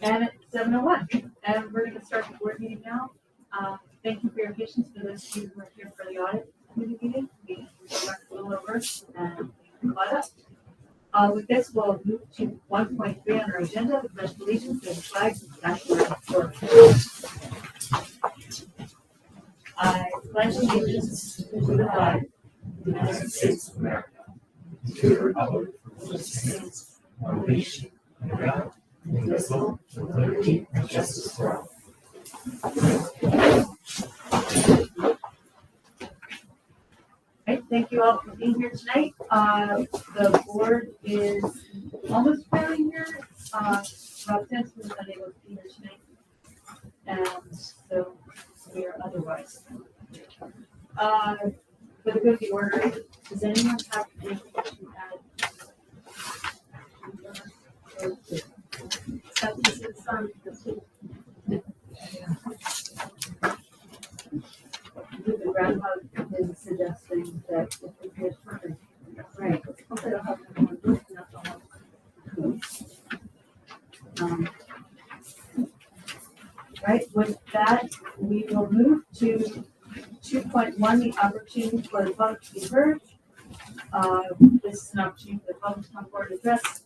And it's 7:01, and we're going to start the board meeting now. Thank you for your patience for those of you who are here for the audit committee meeting. We went a little over and we caught up. With this, we'll move to 1.3 on our agenda, the pledge of allegiance to the flag of the national anthem. I pledge allegiance to the flag of the United States of America, to the republic for which it stands, one nation, under God, indivisible, with liberty and justice for all. Right, thank you all for being here tonight. The board is almost finally here. Rob Denson was unable to be here tonight, and so we are otherwise. For the good of the order, does anyone have anything to add? This is the groundhog is suggesting that if we could, right, hopefully I'll have everyone looking up on right, with that, we will move to 2.1, the opportunity for the public to be heard. This is an opportunity for the public to come forward and address.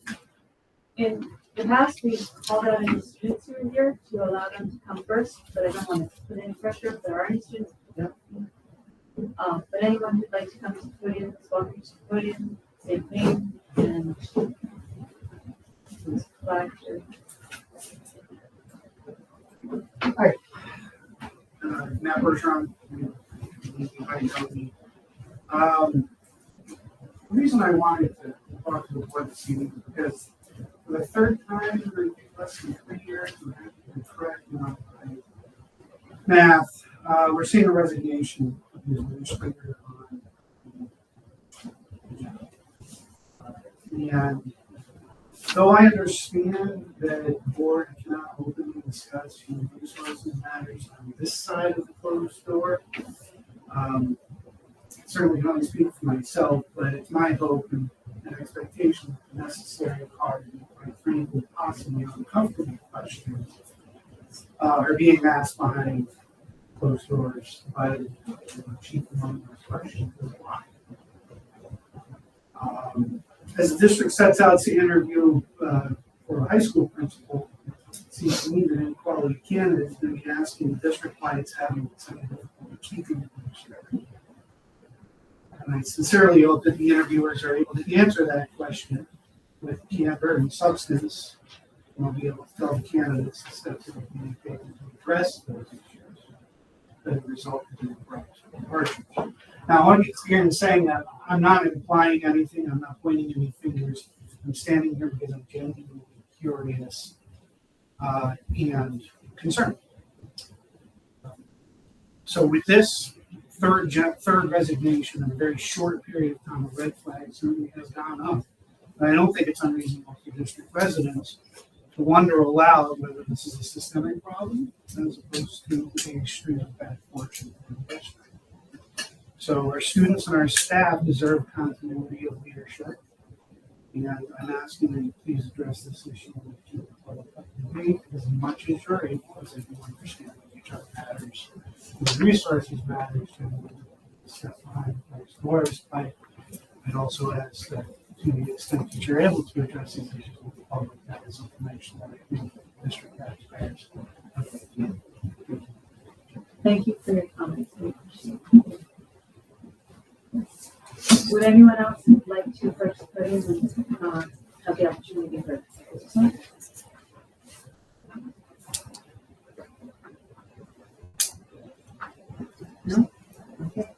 In the past, we've called out any students who are here to allow them to come first, but I don't want to put any pressure if there are any students. But anyone who'd like to come to the podium is welcome to the podium, say name and please flag your. Hi. Matt Bergeron. The reason I wanted to talk to the board this evening is because for the third time in less than 3 years, and I have to be correct on my math, we're seeing a resignation of the administrator on. And though I understand that the board cannot openly discuss human resources matters on this side of the closed door, certainly can only speak for myself, but it's my hope and expectation that the necessary, hard, and quite frankly, possibly uncomfortable questions are being asked behind closed doors by the chief among those questions is why. As the district sets out to interview for a high school principal, it seems to me that any quality candidate is going to be asking the district why it's having such a difficulty keeping the administrator. And I sincerely hope that the interviewers are able to answer that question with candor and substance, and we'll be able to tell the candidates the steps that will be taken to address those issues that have resulted in the departure. Now, I want to be clear in saying that I'm not implying anything, I'm not pointing any fingers. I'm standing here because I'm genuinely curious and concerned. So with this third resignation in a very short period of time, a red flag certainly has gone up. And I don't think it's unreasonable for district residents to wonder aloud whether this is a systemic problem as opposed to a extreme of bad fortune for the district. So our students and our staff deserve continuity of leadership. And I'm asking that you please address this issue with the public debate as much as you're able, as if you understand that each other matters. The resources matters to step behind closed doors. I'd also ask that to the extent that you're able to address these issues with the public, that is information that I think district taxpayers. Thank you for your comments. We appreciate it. Would anyone else like to participate and have the opportunity to hear? No? Okay.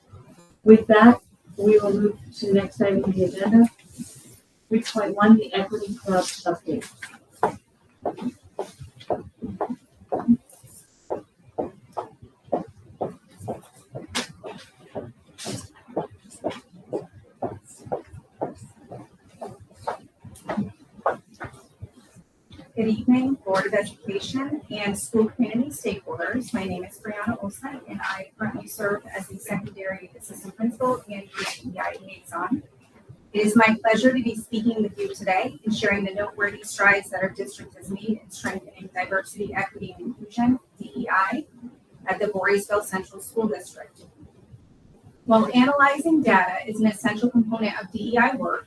With that, we will move to the next item on the agenda. 3.1, the Equity Club update. Good evening, Board of Education and school community stakeholders. My name is Brianna Olsen, and I currently serve as the secondary assistant principal and EI liaison. It is my pleasure to be speaking with you today and sharing the noteworthy strides that our district has made in strengthening diversity, equity, and inclusion, DEI, at the Voorheesville Central School District. While analyzing data is an essential component of DEI work,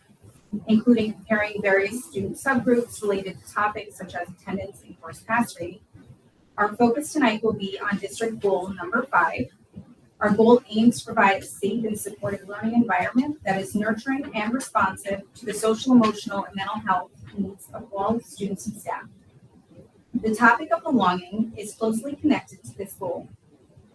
including comparing various student subgroups related to topics such as attendance and course pass rate, our focus tonight will be on district goal number 5. Our goal aims to provide a safe and supportive learning environment that is nurturing and responsive to the social, emotional, and mental health needs of all students and staff. The topic of belonging is closely connected to this goal.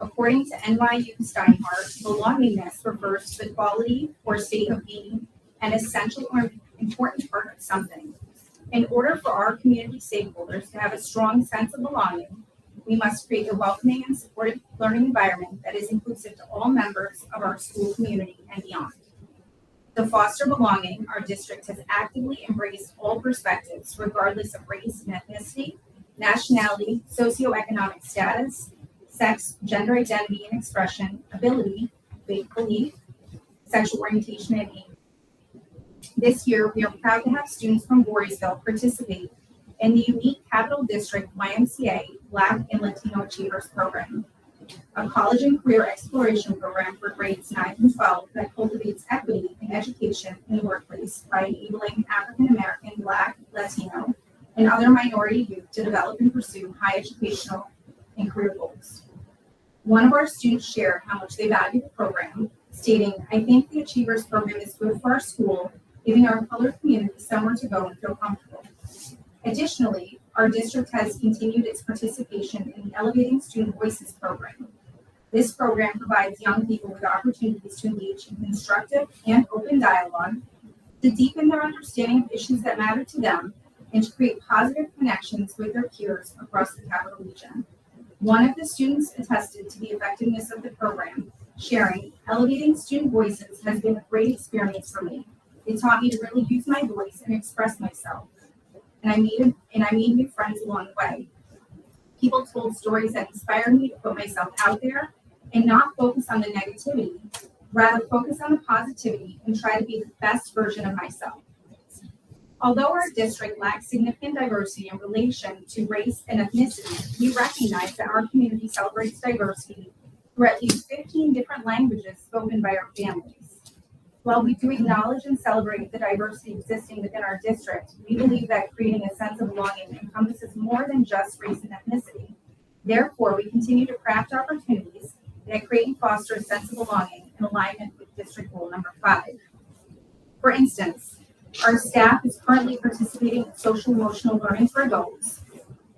According to NYU Steinhardt, belongingness refers to the quality or state of being an essential or important part of something. In order for our community stakeholders to have a strong sense of belonging, we must create a welcoming and supportive learning environment that is inclusive to all members of our school community and beyond. To foster belonging, our district has actively embraced all perspectives, regardless of race and ethnicity, nationality, socioeconomic status, sex, gender identity and expression, ability, faith belief, sexual orientation, and age. This year, we are proud to have students from Voorheesville participate in the unique Capital District YMCA Black and Latino Achievers Program, a college and career exploration program for grades 9 and 12 that cultivates equity in education in the workplace by enabling African American, Black, Latino, and other minority youth to develop and pursue high educational and career goals. One of our students shared how much they value the program, stating, "I think the Achievers Program is good for our school, giving our colored community somewhere to go and feel comfortable." Additionally, our district has continued its participation in the Elevating Student Voices program. This program provides young people with opportunities to engage in constructive and open dialogue, to deepen their understanding of issues that matter to them, and to create positive connections with their peers across the Capital Region. One of the students attested to the effectiveness of the program, sharing, "Elevating Student Voices has been a great experience for me. It taught me to really use my voice and express myself. And I made new friends along the way. People told stories that inspired me to put myself out there and not focus on the negativity, rather focus on the positivity and try to be the best version of myself." Although our district lacks significant diversity in relation to race and ethnicity, we recognize that our community celebrates diversity through at least 15 different languages spoken by our families. While we do acknowledge and celebrate the diversity existing within our district, we believe that creating a sense of belonging encompasses more than just race and ethnicity. Therefore, we continue to craft opportunities that create and foster a sense of belonging in alignment with district goal number 5. For instance, our staff is currently participating in social emotional learning for adults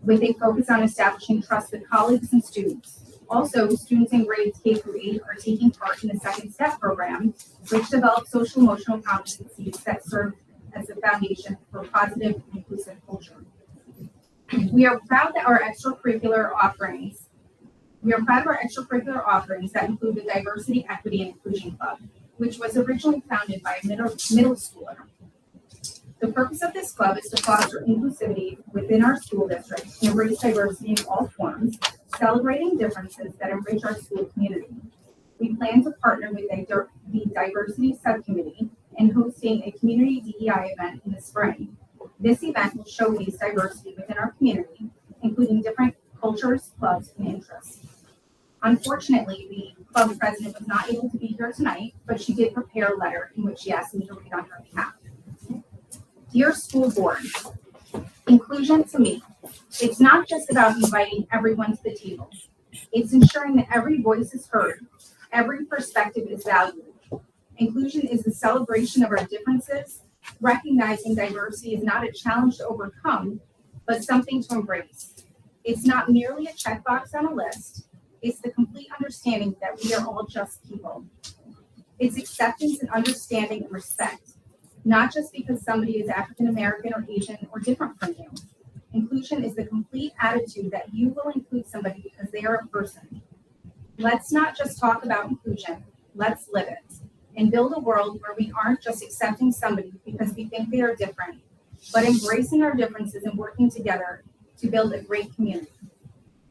with a focus on establishing trust with colleagues and students. Also, students in grades K through 8 are taking part in the Second Step program, which develops social emotional competencies that serve as the foundation for positive and inclusive culture. We are proud of our extracurricular offerings that include the Diversity, Equity, and Inclusion Club, which was originally founded by a middle schooler. The purpose of this club is to foster inclusivity within our school district and embrace diversity in all forms, celebrating differences that enrich our school community. We plan to partner with the Diversity Subcommittee in hosting a community DEI event in the spring. This event will showcase diversity within our community, including different cultures, clubs, and interests. Unfortunately, the club president was not able to be here tonight, but she did prepare a letter in which she asked me to read on her behalf. Dear School Board, inclusion to me, it's not just about inviting everyone to the table. It's ensuring that every voice is heard, every perspective is valued. Inclusion is the celebration of our differences, recognizing diversity is not a challenge to overcome, but something to embrace. It's not merely a checkbox on a list, it's the complete understanding that we are all just people. It's acceptance and understanding and respect, not just because somebody is African American or Asian or different from you. Inclusion is the complete attitude that you will include somebody because they are a person. Let's not just talk about inclusion, let's live it and build a world where we aren't just accepting somebody because we think they are different, but embracing our differences and working together to build a great community.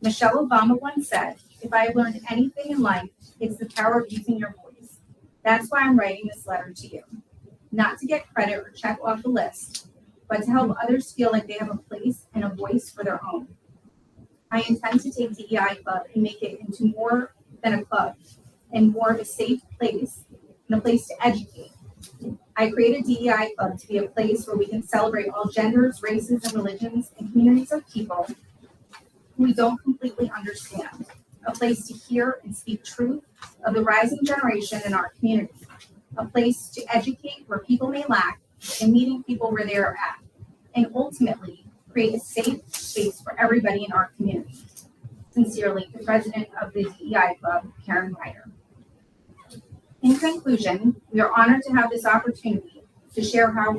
Michelle Obama once said, "If I have learned anything in life, it's the power of using your voice. That's why I'm writing this letter to you." not to get credit or check off the list, but to help others feel like they have a place and a voice for their own. I intend to take DEI Club and make it into more than a club and more of a safe place and a place to educate. I created DEI Club to be a place where we can celebrate all genders, races, and religions and communities of people who we don't completely understand. A place to hear and speak truth of the rising generation in our community. A place to educate where people may lack and meeting people where they are at. And ultimately, create a safe space for everybody in our community. Sincerely, the president of the DEI Club, Karen Ryder. In conclusion, we are honored to have this opportunity to share how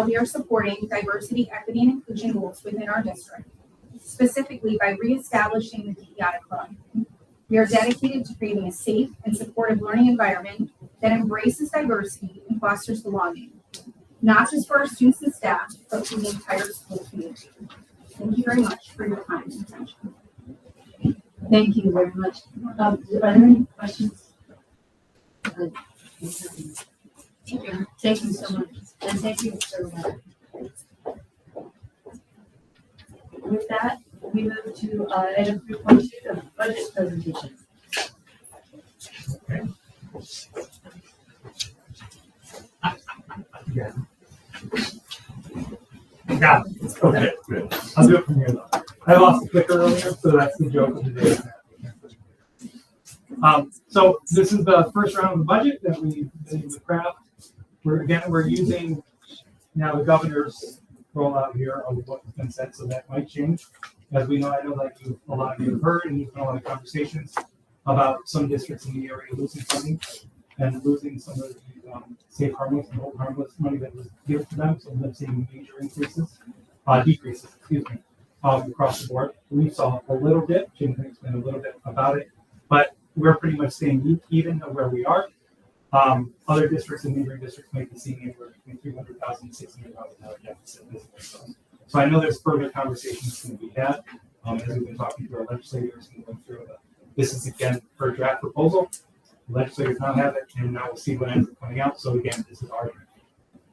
we are supporting diversity, equity, and inclusion goals within our district, specifically by reestablishing the DEI Club. We are dedicated to creating a safe and supportive learning environment that embraces diversity and fosters belonging, not just for our students and staff, but for the entire school community. Thank you very much for your time and attention. Thank you very much. Are there any questions? Thank you so much. And thank you so much. With that, we move to item 3.2, the budget presentation. Yeah. Got it. Okay, good. I'll do it from here though. I lost the clicker earlier, so that's the joke of the day. So this is the first round of the budget that we craft. We're using now the governor's rollout here of what's been said, so that might change. As we know, I know that a lot of you have heard, and there's been a lot of conversations about some districts in the area losing funding and losing some of the safe harmless and hold harmless money that was given to them. So we're seeing major decreases, across the board. We saw a little bit, Jim can explain a little bit about it, but we're pretty much staying even of where we are. Other districts and neighboring districts might be seeing anywhere between $300,000 and $600,000 deficit. So I know there's further conversations going to be had as we've been talking to our legislators and going through it. This is again for a draft proposal. The legislators now have it, and now we'll see what ends up coming out. So again, this is our draft.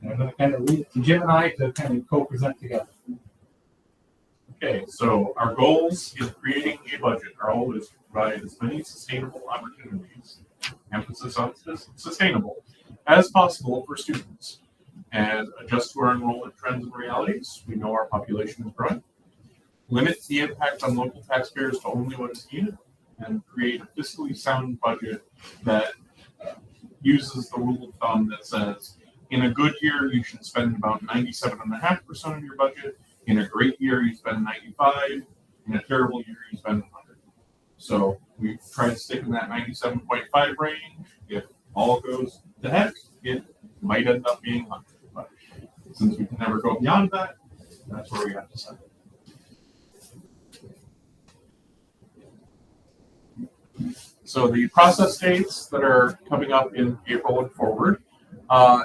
And I'm going to kind of leave it to Jim and I to kind of co-present together. Okay, so our goals in creating a budget are always to provide as many sustainable opportunities, emphasis on sustainable, as possible for students, and adjust to our enrollment trends and realities. We know our population is growing. Limit the impact on local taxpayers to only what is needed, and create a fiscally sound budget that uses the rule of thumb that says, in a good year, you should spend about 97.5% of your budget. In a great year, you spend 95. In a terrible year, you spend 100. So we try to stick in that 97.5 range. If all goes to heck, it might end up being 100. But since we can never go beyond that, that's where we have to set it. So the process dates that are coming up in April and forward,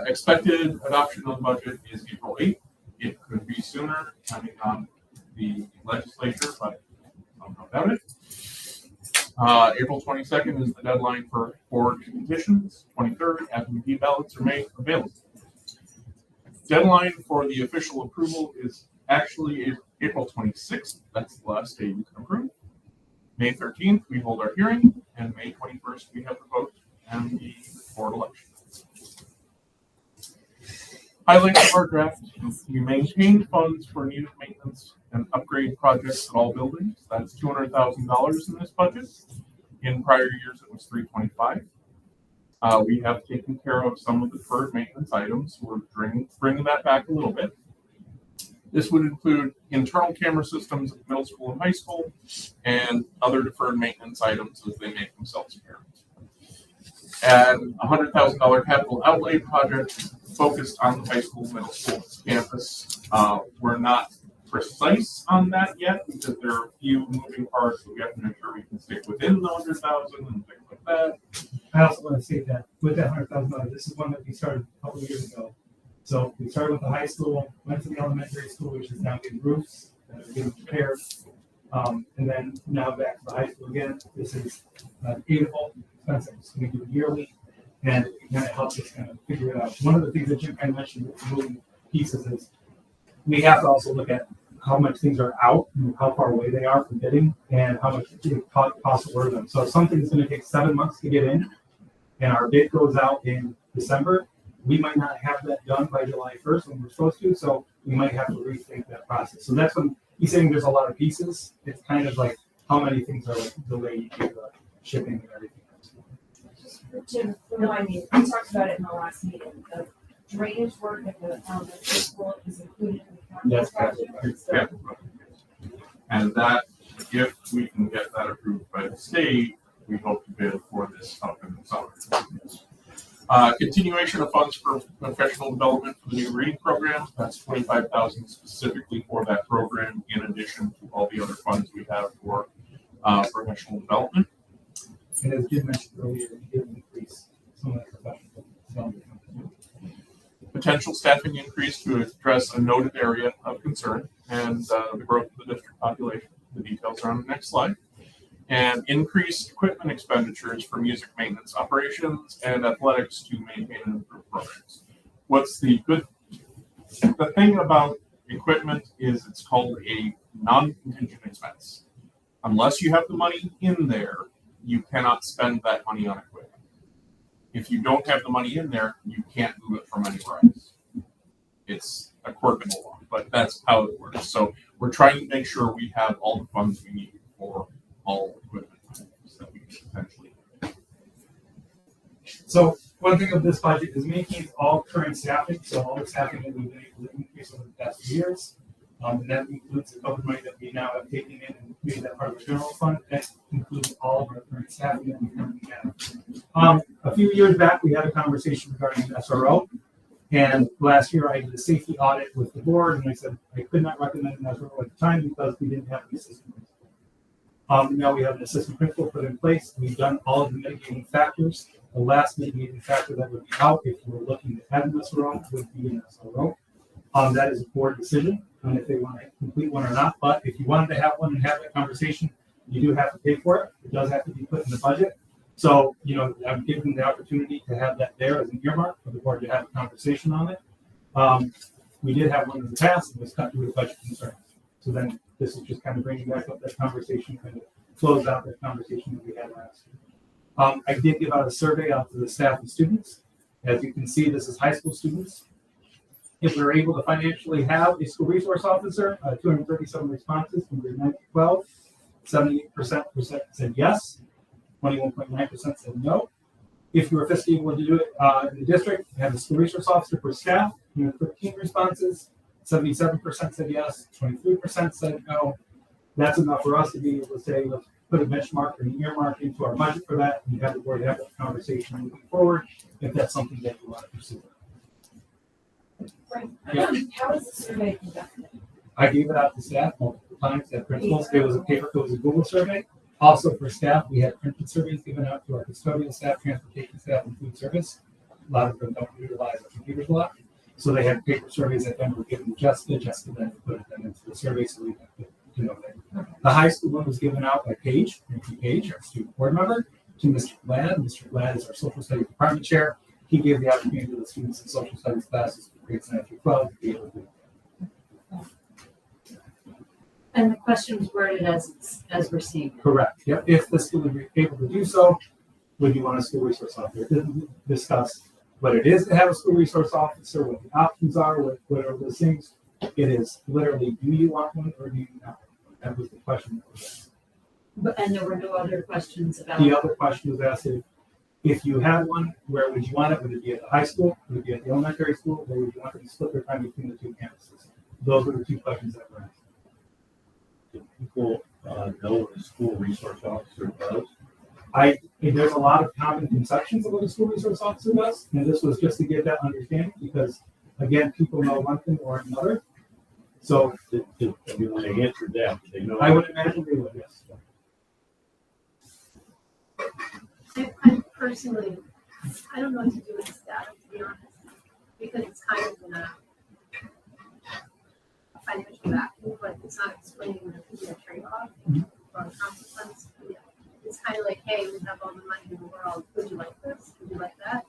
expected adoption of the budget is April 8th. It could be sooner, depending on the legislature, but I don't know about it. April 22nd is the deadline for board petitions. 23rd, absentee ballots are made available. Deadline for the official approval is actually April 26th. That's the last day you can approve. May 13th, we hold our hearing, and May 21st, we have the vote and the board election. Highlights of our draft: we maintain funds for needed maintenance and upgrade projects at all buildings. That's $200,000 in this budget. In prior years, it was $325,000. We have taken care of some of the deferred maintenance items. We're bringing that back a little bit. This would include internal camera systems at middle school and high school, and other deferred maintenance items as they make themselves apparent. And $100,000 capital outlay project focused on the high school, middle school campus. We're not precise on that yet because there are a few moving parts that we have to make sure we can stick within the 100,000 and things like that. I also want to say that with that $100,000, this is one that we started a couple of years ago. So we started with the high school, went to the elementary school, which is now getting roofs that are getting repaired, and then now back to the high school again. This is aidable expenses. We do it yearly. and it kind of helps us kind of figure it out. One of the things that Jim kind of mentioned with moving pieces is we have to also look at how much things are out and how far away they are from bidding and how much it costs to order them. So if something's going to take 7 months to get in and our bid goes out in December, we might not have that done by July 1st when we're supposed to, so we might have to rethink that process. So that's when he's saying there's a lot of pieces. It's kind of like how many things are like delayed due to shipping and everything else. Jim, remind me, we talked about it in the last meeting, the drainage work at the elementary school is included in the capital Yes, project. So Yeah. And that, if we can get that approved by the state, we hope to bid for this upcoming summer. Continuation of funds for professional development for the new reading program. That's $25,000 specifically for that program, in addition to all the other funds we have for professional development. And as Jim mentioned earlier, we did increase some of the professional development. Potential staffing increase to address a noted area of concern and the growth of the district population. The details are on the next slide. And increased equipment expenditures for music maintenance operations and athletics to maintain and improve programs. What's the thing about equipment is it's called a non-contingent expense. Unless you have the money in there, you cannot spend that money on equipment. If you don't have the money in there, you can't move it from anywhere else. It's a quirk in the law, but that's how it works. So we're trying to make sure we have all the funds we need for all equipment items that we can potentially do. So one thing of this budget is making all current staffing, so all the staffing that we've been able to increase over the past 2 years. And that includes the COVID money that we now have taken in and made that part of the general fund. That includes all of our current staffing that we currently have. A few years back, we had a conversation regarding SRO. And last year, I did a safety audit with the board, and I said I could not recommend an SRO at the time because we didn't have an assistant principal. Now we have an assistant principal put in place. We've done all of the mitigating factors. The last mitigating factor that would be out if we were looking to have an SRO would be an SRO. That is a board decision on if they want to complete one or not. But if you wanted to have one and have that conversation, you do have to pay for it. It does have to be put in the budget. So, I'm giving the opportunity to have that there as an earmark for the board to have a conversation on it. We did have one in the past, and it was cut due to budget concerns. So then this is just kind of bringing back up that conversation, kind of close out that conversation that we had last year. I did give out a survey out to the staff and students. As you can see, this is high school students. If we were able to financially have a school resource officer, 237 responses from grade 9 to 12, 78% said yes, 21.9% said no. If you were fiscally able to do it in the district, have a school resource officer for staff, 13 responses, 77% said yes, 23% said no. That's enough for us to be able to say, let's put a benchmark or an earmark into our budget for that, and have the board have that conversation moving forward, if that's something that you want to pursue. Frank, Yeah. how is the survey conducted? I gave it out to staff multiple times at principals. It was a Google survey. Also for staff, we had printed surveys given out to our custodial staff, transportation staff, and food service. A lot of them don't utilize our computers a lot. So they had paper surveys that then were given to Jessica. Jessica then put them into the survey so we have to know that. The high school one was given out by Paige, our student board member, to Mr. Glad. Mr. Glad is our social studies department chair. He gave the opportunity to the students in social studies classes for grades 9 through 12 to be able to do that. And the question was worded as we're seeing it. Correct. Yep. If the school would be able to do so, would you want a school resource officer? It didn't discuss what it is to have a school resource officer, what the options are, what are those things. It is literally, do you want one or do you not? That was the question that was asked. And there were no other questions about. The other question was asked if you had one, where would you want it? Would it be at the high school? Would it be at the elementary school? Or would you want them to split their time between the two campuses? Those were the two questions that were asked. Do people know what a school resource officer does? There's a lot of common conceptions of what a school resource officer does, and this was just to get that understanding because, again, people know one thing or another. So When they answered that, did they know? I would imagine they would, yes. I personally, I don't know what to do with this data, to be honest, because it's kind of in a financial vacuum, but it's not explaining there could be a trade-off or a consequence. Yeah. It's kind of like, hey, we have all the money in the world. Would you like this? Would you like that?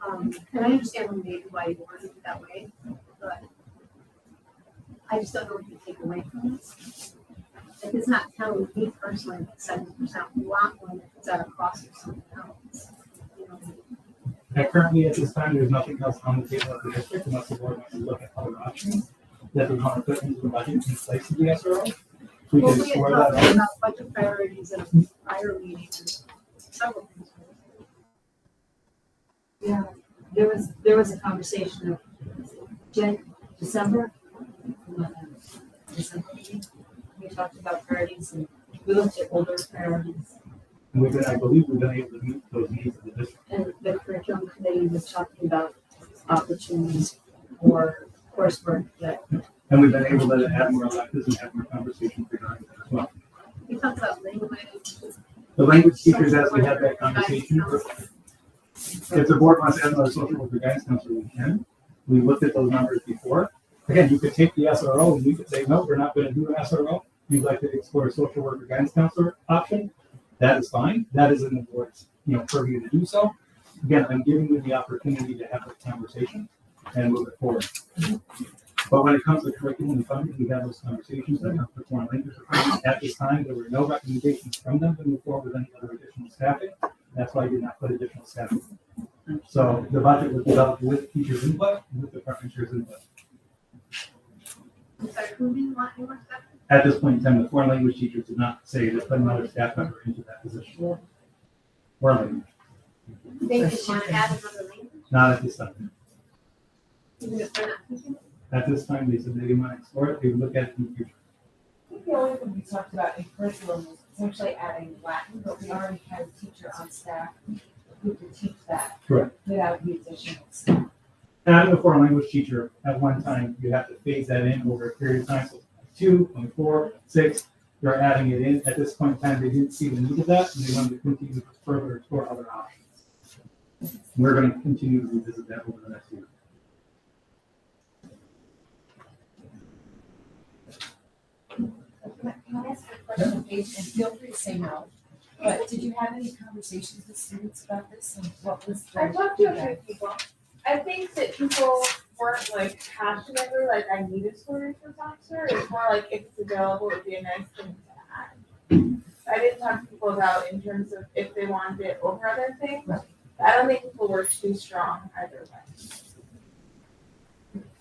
And I understand maybe why you worded it that way, but I just don't know what you take away from this. Like, it's not telling me personally that 70% want one if it's at a cost of something else. You know, Currently, at this time, there's nothing else on the table at the district unless the board wants to look at other options that we want to put into the budget in place of the SRO. We well, can we had explore that. talked about budget priorities in a prior meeting and several things. Yeah, there was a conversation of December. December, we talked about priorities and we looked at older priorities. And I believe we've been able to meet those needs of the district. And the curriculum committee was talking about opportunities for coursework that, And we've been able to add more electives and have more conversations regarding that as well. We talked about language. The language teachers, as we had that conversation, if the board wants to add another social worker guidance counselor, we can. We looked at those numbers before. Again, you could take the SRO and you could say, no, we're not going to do an SRO. You'd like to explore a social worker guidance counselor option. That is fine. That is in the board's, purview to do so. Again, I'm giving you the opportunity to have a conversation and move it forward. But when it comes to curriculum and funding, we have those conversations that are performed language. At this time, there were no recommendations from them to move forward with any other additional staffing. That's why I did not put additional staffing. So the budget was developed with teachers' input, with the department chairs' input. Sorry, who didn't want any more stuff? At this point in time, the foreign language teachers did not say to put another staff member into that position. Foreign language, They just want to add another language, not at this time. even if they're not teaching. At this time, they said they didn't want to explore it, they would look at it in the future. I think the only thing we talked about in curriculum was potentially adding Latin, but we already had a teacher on staff who could teach that. Correct. Without the additional staff. Adding a foreign language teacher at one time, you have to phase that in over a period of time. So 2, 4, 6, you're adding it in. At this point in time, they didn't see the need of that, and they wanted to continue to further explore other options. We're going to continue to revisit that over the next year. Can I ask a question, Paige, and feel free to say no, but did you have any conversations with students about this and what was I their talked to a feedback? few people. I think that people weren't like passionately like I need a school resource officer. It's more like if it's available, it'd be a nice thing to add. I didn't talk to people about in terms of if they wanted it over other things. Right. I don't think people were too strong either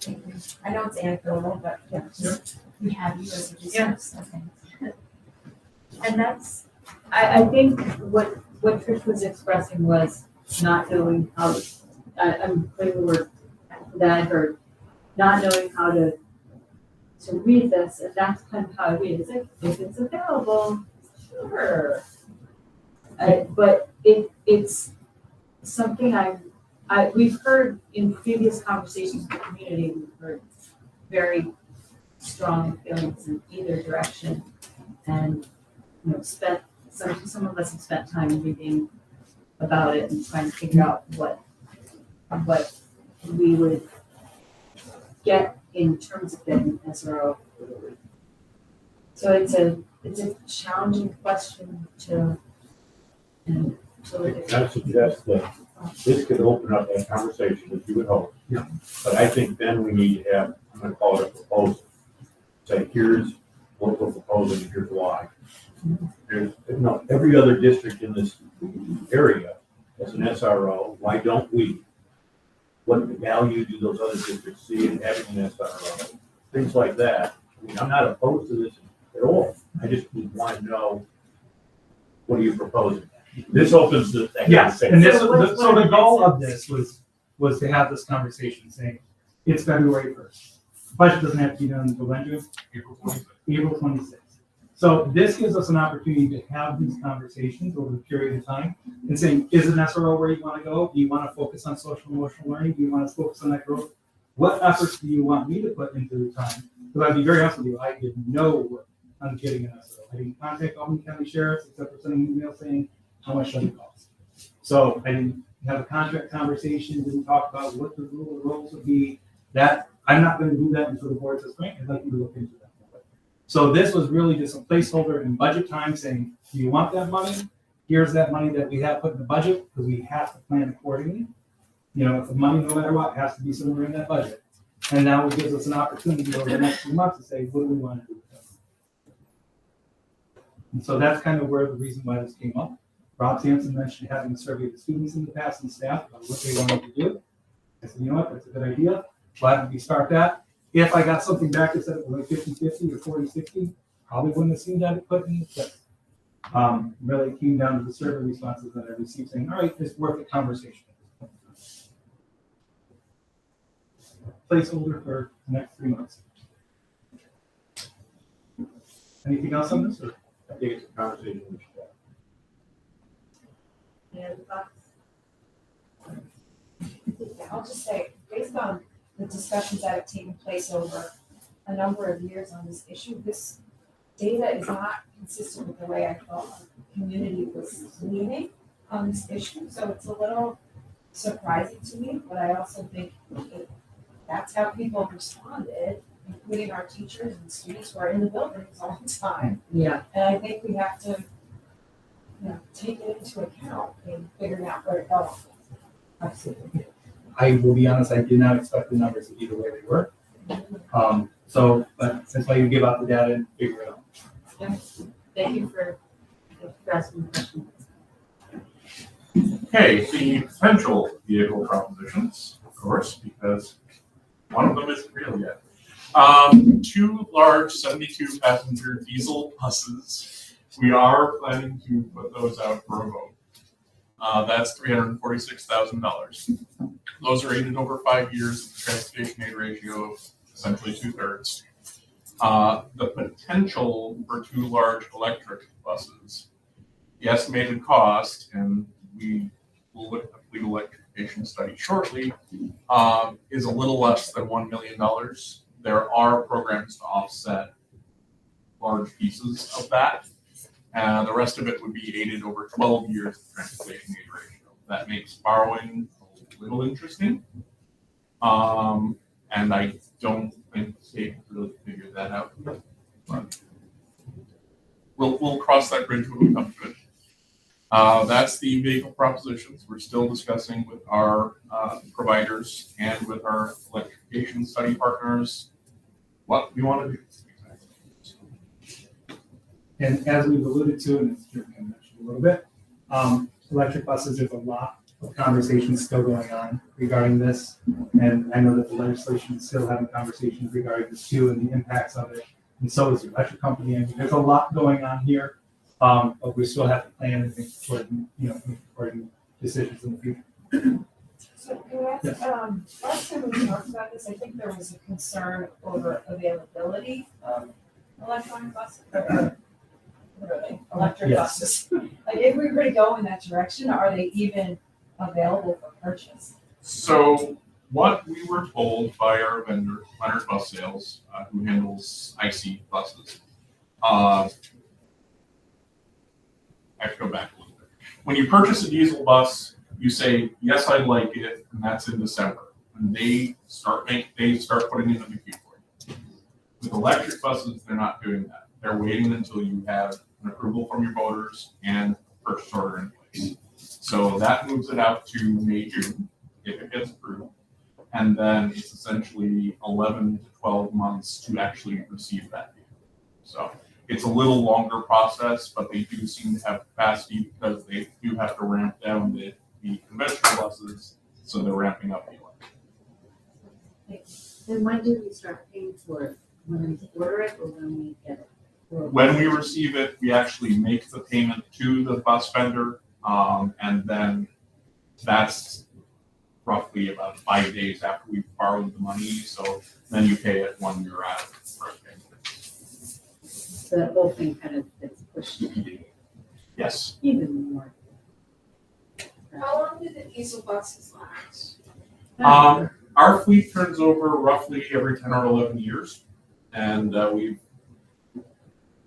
way. I know it's anecdotal, but yeah, just we have you as a resource. Okay. and that's, I think what Trish was expressing was not knowing how, I'm putting the word that I heard, not knowing how to read this, and that's kind of how I read it. It's like, if it's available, sure. But it's something we've heard in previous conversations with the community, we've heard very strong feelings in either direction. And, some of us have spent time reading about it and trying to figure out what we would get in terms of getting SRO. So it's a challenging question to look at. I suggest that this could open up that conversation, as you would hope. Yeah. But I think then we need to have, I'm gonna call it a proposal. Say, here's what we're proposing, here's why. Every other district in this area has an SRO, why don't we? What value do those other districts see in having an SRO? Things like that. I mean, I'm not opposed to this at all. I just want to know, what are you proposing? This opens that Yes, conversation. and this, So what- so the goal of this was to have this conversation saying, it's February 1st. Budget doesn't have to be done until when, June? April 26th. So this gives us an opportunity to have these conversations over a period of time and saying, is an SRO where you want to go? Do you want to focus on social emotional learning? Do you want to focus on that growth? What efforts do you want me to put into the time? Because I'd be very honest with you, I did no work on getting an SRO. I didn't contact Albany County Sheriffs except for sending an email saying, how much does it cost? So I didn't have a contract conversation, didn't talk about what the roles would be. That I'm not going to do that until the board says, great, I'd like you to look into that. So this was really just a placeholder in budget time saying, do you want that money? Here's that money that we have put in the budget because we have to plan accordingly. If the money, no matter what, has to be somewhere in that budget. And now it gives us an opportunity over the next few months to say, what do we want to do with them? And so that's kind of where the reason why this came up. Rob Sampson mentioned having surveyed the students in the past and staff about what they wanted to do. I said, you know what, that's a good idea. Why don't we start that? If I got something back that said it was like 50-50 or 40-60, probably wouldn't have seen that put in the place. Really came down to the survey responses that I received saying, all right, it's worth a conversation. Placeholder for the next 3 months. Anything else on this? Or? I think it's a conversation we should have. Any other thoughts? I'll just say, based on the discussions that have taken place over a number of years on this issue, this data is not consistent with the way I thought the community was leaning on this issue. So it's a little surprising to me, but I also think that's how people responded, including our teachers and students who are in the buildings all the time. Yeah. And I think we have to, take it into account in figuring out where to go. Absolutely. I will be honest, I did not expect the numbers to be the way they were. But that's why you give out the data and figure it out. Thank you for asking the question. Okay, the potential vehicle propositions, of course, because one of them isn't real yet. 2 large 72-passenger diesel buses. We are planning to put those out for a vote. That's $346,000. Those are rated over 5 years with a transportation aid ratio of essentially 2/3. The potential for 2 large electric buses, the estimated cost, and we will look at the fleet electrification study shortly, is a little less than $1 million. There are programs to offset large pieces of that. The rest of it would be aided over 12 years of transportation aid ratio. That makes borrowing a little interesting. And I don't think the state really figured that out. But we'll cross that bridge when we come to it. That's the vehicle propositions. We're still discussing with our providers and with our electrification study partners what we want to do. And as we've alluded to, and as Jim mentioned a little bit, electric buses, there's a lot of conversations still going on regarding this. And I know that the legislation is still having conversations regarding this too and the impacts of it. And so is the electric company. I mean, there's a lot going on here, but we still have to plan and make important decisions in the future. So can I ask, Yes. last time we talked about this, I think there was a concern over availability of electronic buses. What are they? Electric Yes. buses. Like, if we were to go in that direction, are they even available for purchase? So what we were told by our vendor, Leonard Bus Sales, who handles IC buses, I have to go back a little bit. When you purchase a diesel bus, you say, yes, I like it, and that's in December. And they start putting it in the queue for you. With electric buses, they're not doing that. They're waiting until you have an approval from your voters and purchase order in place. So that moves it out to May, June, if it gets approved. And then it's essentially 11 to 12 months to actually receive that vehicle. So it's a little longer process, but they do seem to have capacity because they do have to ramp down the conventional buses, so they're ramping up the electric. And when do we start paying for it? When we order it or when we get it? When we receive it, we actually make the payment to the bus vendor, and then that's roughly about 5 days after we've borrowed the money. So then you pay it when you're out of the first payment. So that whole thing kind of gets pushed Yes. even more. How long did the diesel buses last? Our fleet turns over roughly every 10 or 11 years, and we've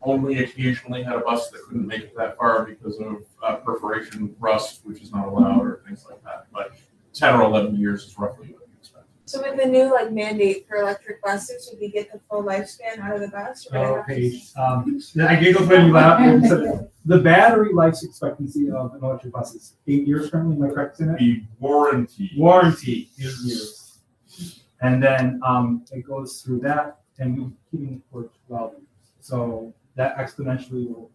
only occasionally had a bus that couldn't make it that far because of perforation rust, which is not allowed, or things like that. But 10 or 11 years is roughly what we expect. So with the new like mandate for electric buses, would we get the full lifespan out of the bus? Or would it Oh, have to- Paige, I giggled when you laughed. When you said the battery life expectancy of an electric bus is 8 years currently. Am I correct in it? The warranty. Warranty 8 years, and then it goes through that, and we're keeping it for 12 years. So that exponentially will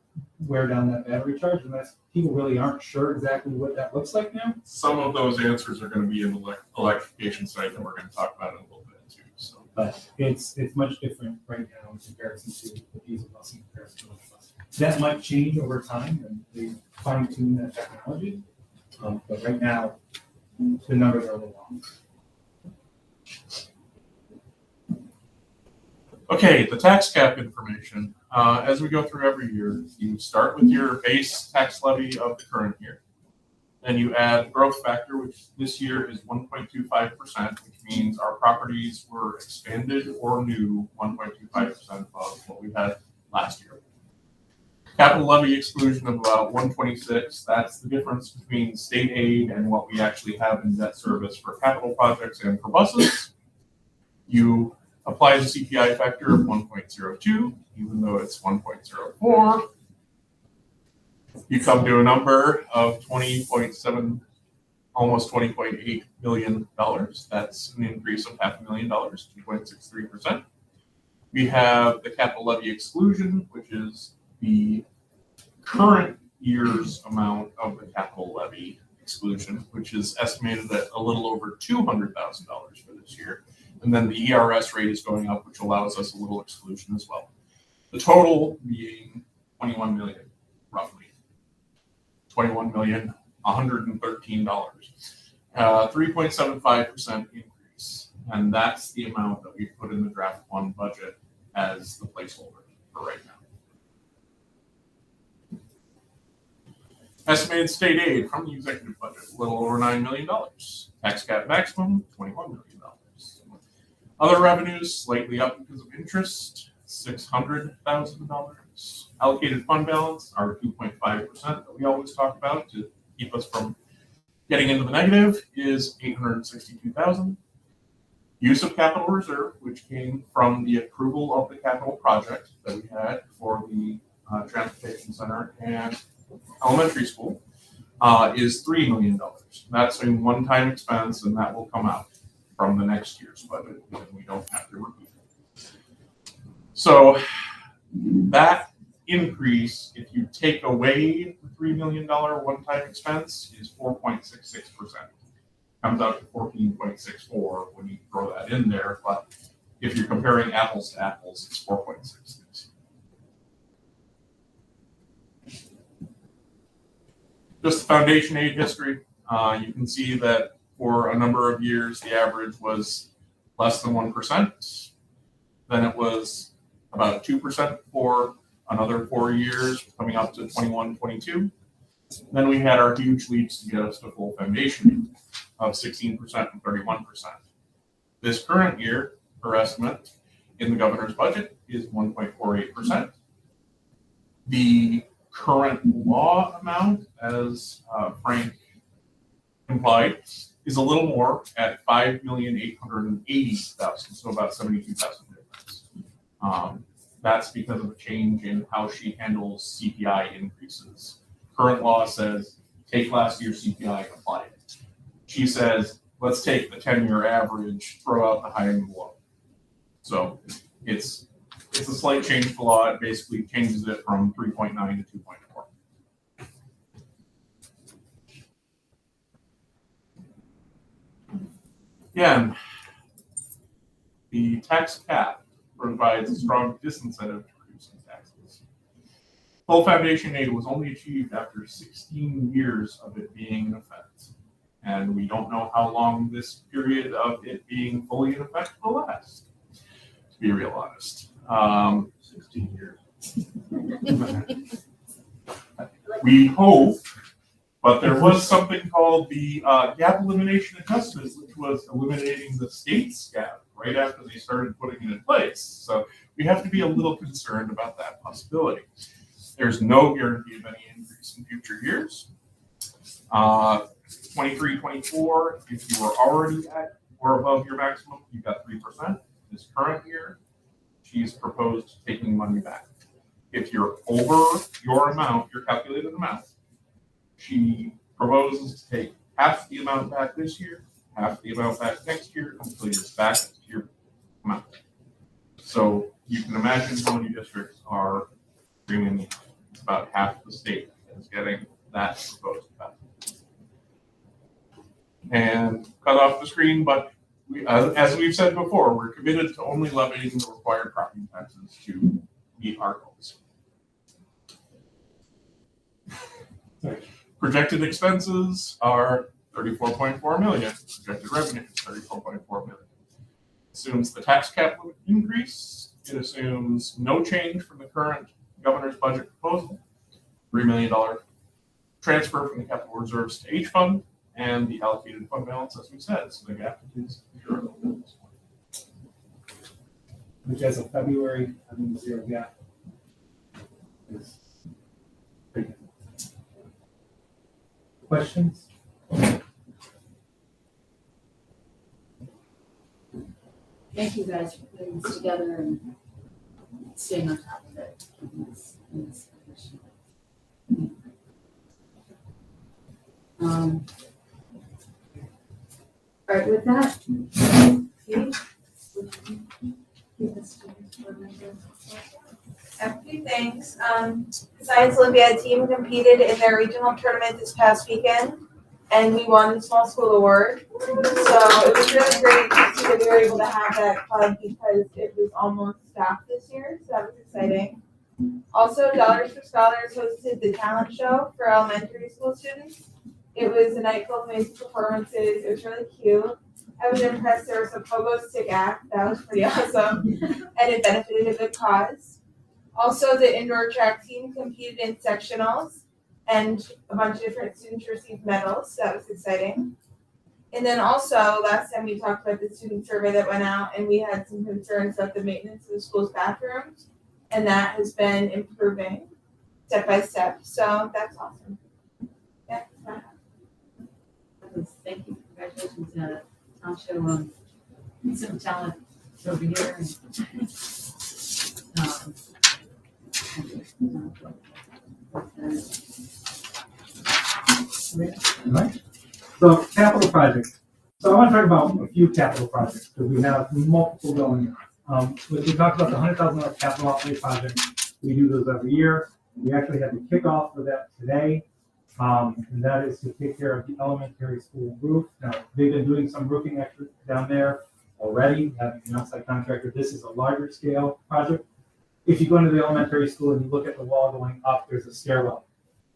wear down that battery charge, and that's people really aren't sure exactly what that looks like now. Some of those answers are going to be in the electrification site that we're going to talk about in a little bit too. So But it's much different right now in comparison to the diesel bus in comparison to the bus. That might change over time, and they fine tune that technology. But right now, the numbers are a little long. okay, the tax cap information. As we go through every year, you start with your base tax levy of the current year. Then you add growth factor, which this year is 1.25%, which means our properties were expanded or new 1.25% above what we had last year. Capital levy exclusion of about 126. That's the difference between state aid and what we actually have in debt service for capital projects and for buses. You apply the CPI factor of 1.02, even though it's 1.04. You come to a number of 20.7, almost $20.8 million. That's an increase of $500,000, 2.63%. We have the capital levy exclusion, which is the current year's amount of the capital levy exclusion, which is estimated at a little over $200,000 for this year. And then the ERS rate is going up, which allows us a little exclusion as well. The total being 21 million, roughly. $21,113. 3.75% increase. And that's the amount that we put in the draft one budget as the placeholder for right now. Estimated state aid from the executive budget, a little over $9 million. Tax cap maximum, $21 million. Other revenues slightly up because of interest, $600,000. Allocated fund balance, our 2.5% that we always talk about to keep us from getting into the negative, is $862,000. Use of capital reserve, which came from the approval of the capital project that we had for the transportation center and elementary school, is $3 million. That's a one-time expense, and that will come out from the next year's budget, and we don't have to repeat it. So that increase, if you take away the $3 million one-time expense, is 4.66%. Comes out to 14.64 when you throw that in there, but if you're comparing apples to apples, it's 4.66. Just the foundation aid history. You can see that for a number of years, the average was less than 1%. Then it was about 2% for another 4 years, coming up to 21, 22. Then we had our huge leaps to get us to full foundation of 16% and 31%. This current year, our estimate in the governor's budget is 1.48%. The current law amount, as Frank implied, is a little more at $5,880,000, so about $72,000 difference. That's because of a change in how she handles CPI increases. Current law says take last year's CPI and apply it. She says let's take the 10-year average, throw out the high and the low. So it's a slight change to the law. It basically changes it from 3.9 to 2.4. Again, the tax cap provides a strong disincentive to reducing taxes. Full foundation aid was only achieved after 16 years of it being in effect. And we don't know how long this period of it being fully in effect will last, to be real honest. 16 years. We hope, but there was something called the gap elimination adjustment, which was eliminating the state's gap right after they started putting it in place. So we have to be a little concerned about that possibility. There's no guarantee of any increase in future years. 23, 24, if you were already at or above your maximum, you got 3%. This current year, she's proposed taking money back. If you're over your amount, your calculated amount, she proposes to take half the amount back this year, half the amount back next year, until you're back to your amount. So you can imagine how many districts are bringing in. It's about half the state is getting that proposed back. And cut off the screen, but we, as we've said before, we're committed to only levying the required property taxes to meet our goals. Projected expenses are 34.4 million. Projected revenue is 34.4 million. Assumes the tax cap will increase. It assumes no change from the current governor's budget proposal. $3 million transfer from the capital reserves to H fund and the allocated fund balance, as we said. So the gap is 0. Which as of February, I mean, 0 gap. Is big. Questions? Thank you guys for putting this together and staying on top of it in this position. All right, with that, Kate, would you give us to remember? A few things. The Science Olympiad team competed in their regional tournament this past weekend, and we won the Small School Award. So it was really great to see that we were able to have that club because it was almost staffed this year, so that was exciting. Also, Dollars for Scholars hosted the talent show for elementary school students. It was a night full of amazing performances. It was really cute. I was impressed. There was a pogo stick act. That was pretty awesome, and it benefited a good cause. Also, the indoor track team competed in sectionals, and a bunch of different students received medals, so that was exciting. And then also, last time we talked about the student survey that went out, and we had some concerns about the maintenance of the school's bathrooms, and that has been improving step by step, so that's awesome. Yeah, that's fine. Thank you, congratulations, Tom Show, some talent over here. Right. So capital projects. So I want to talk about a few capital projects because we have multiple going on. We talked about the $100,000 capital outlay project. We do those every year. We actually had the kickoff for that today. And that is to take care of the elementary school roof. Now, they've been doing some roofing extra down there already, having an outside contractor. This is a larger scale project. If you go into the elementary school and you look at the wall going up, there's a stairwell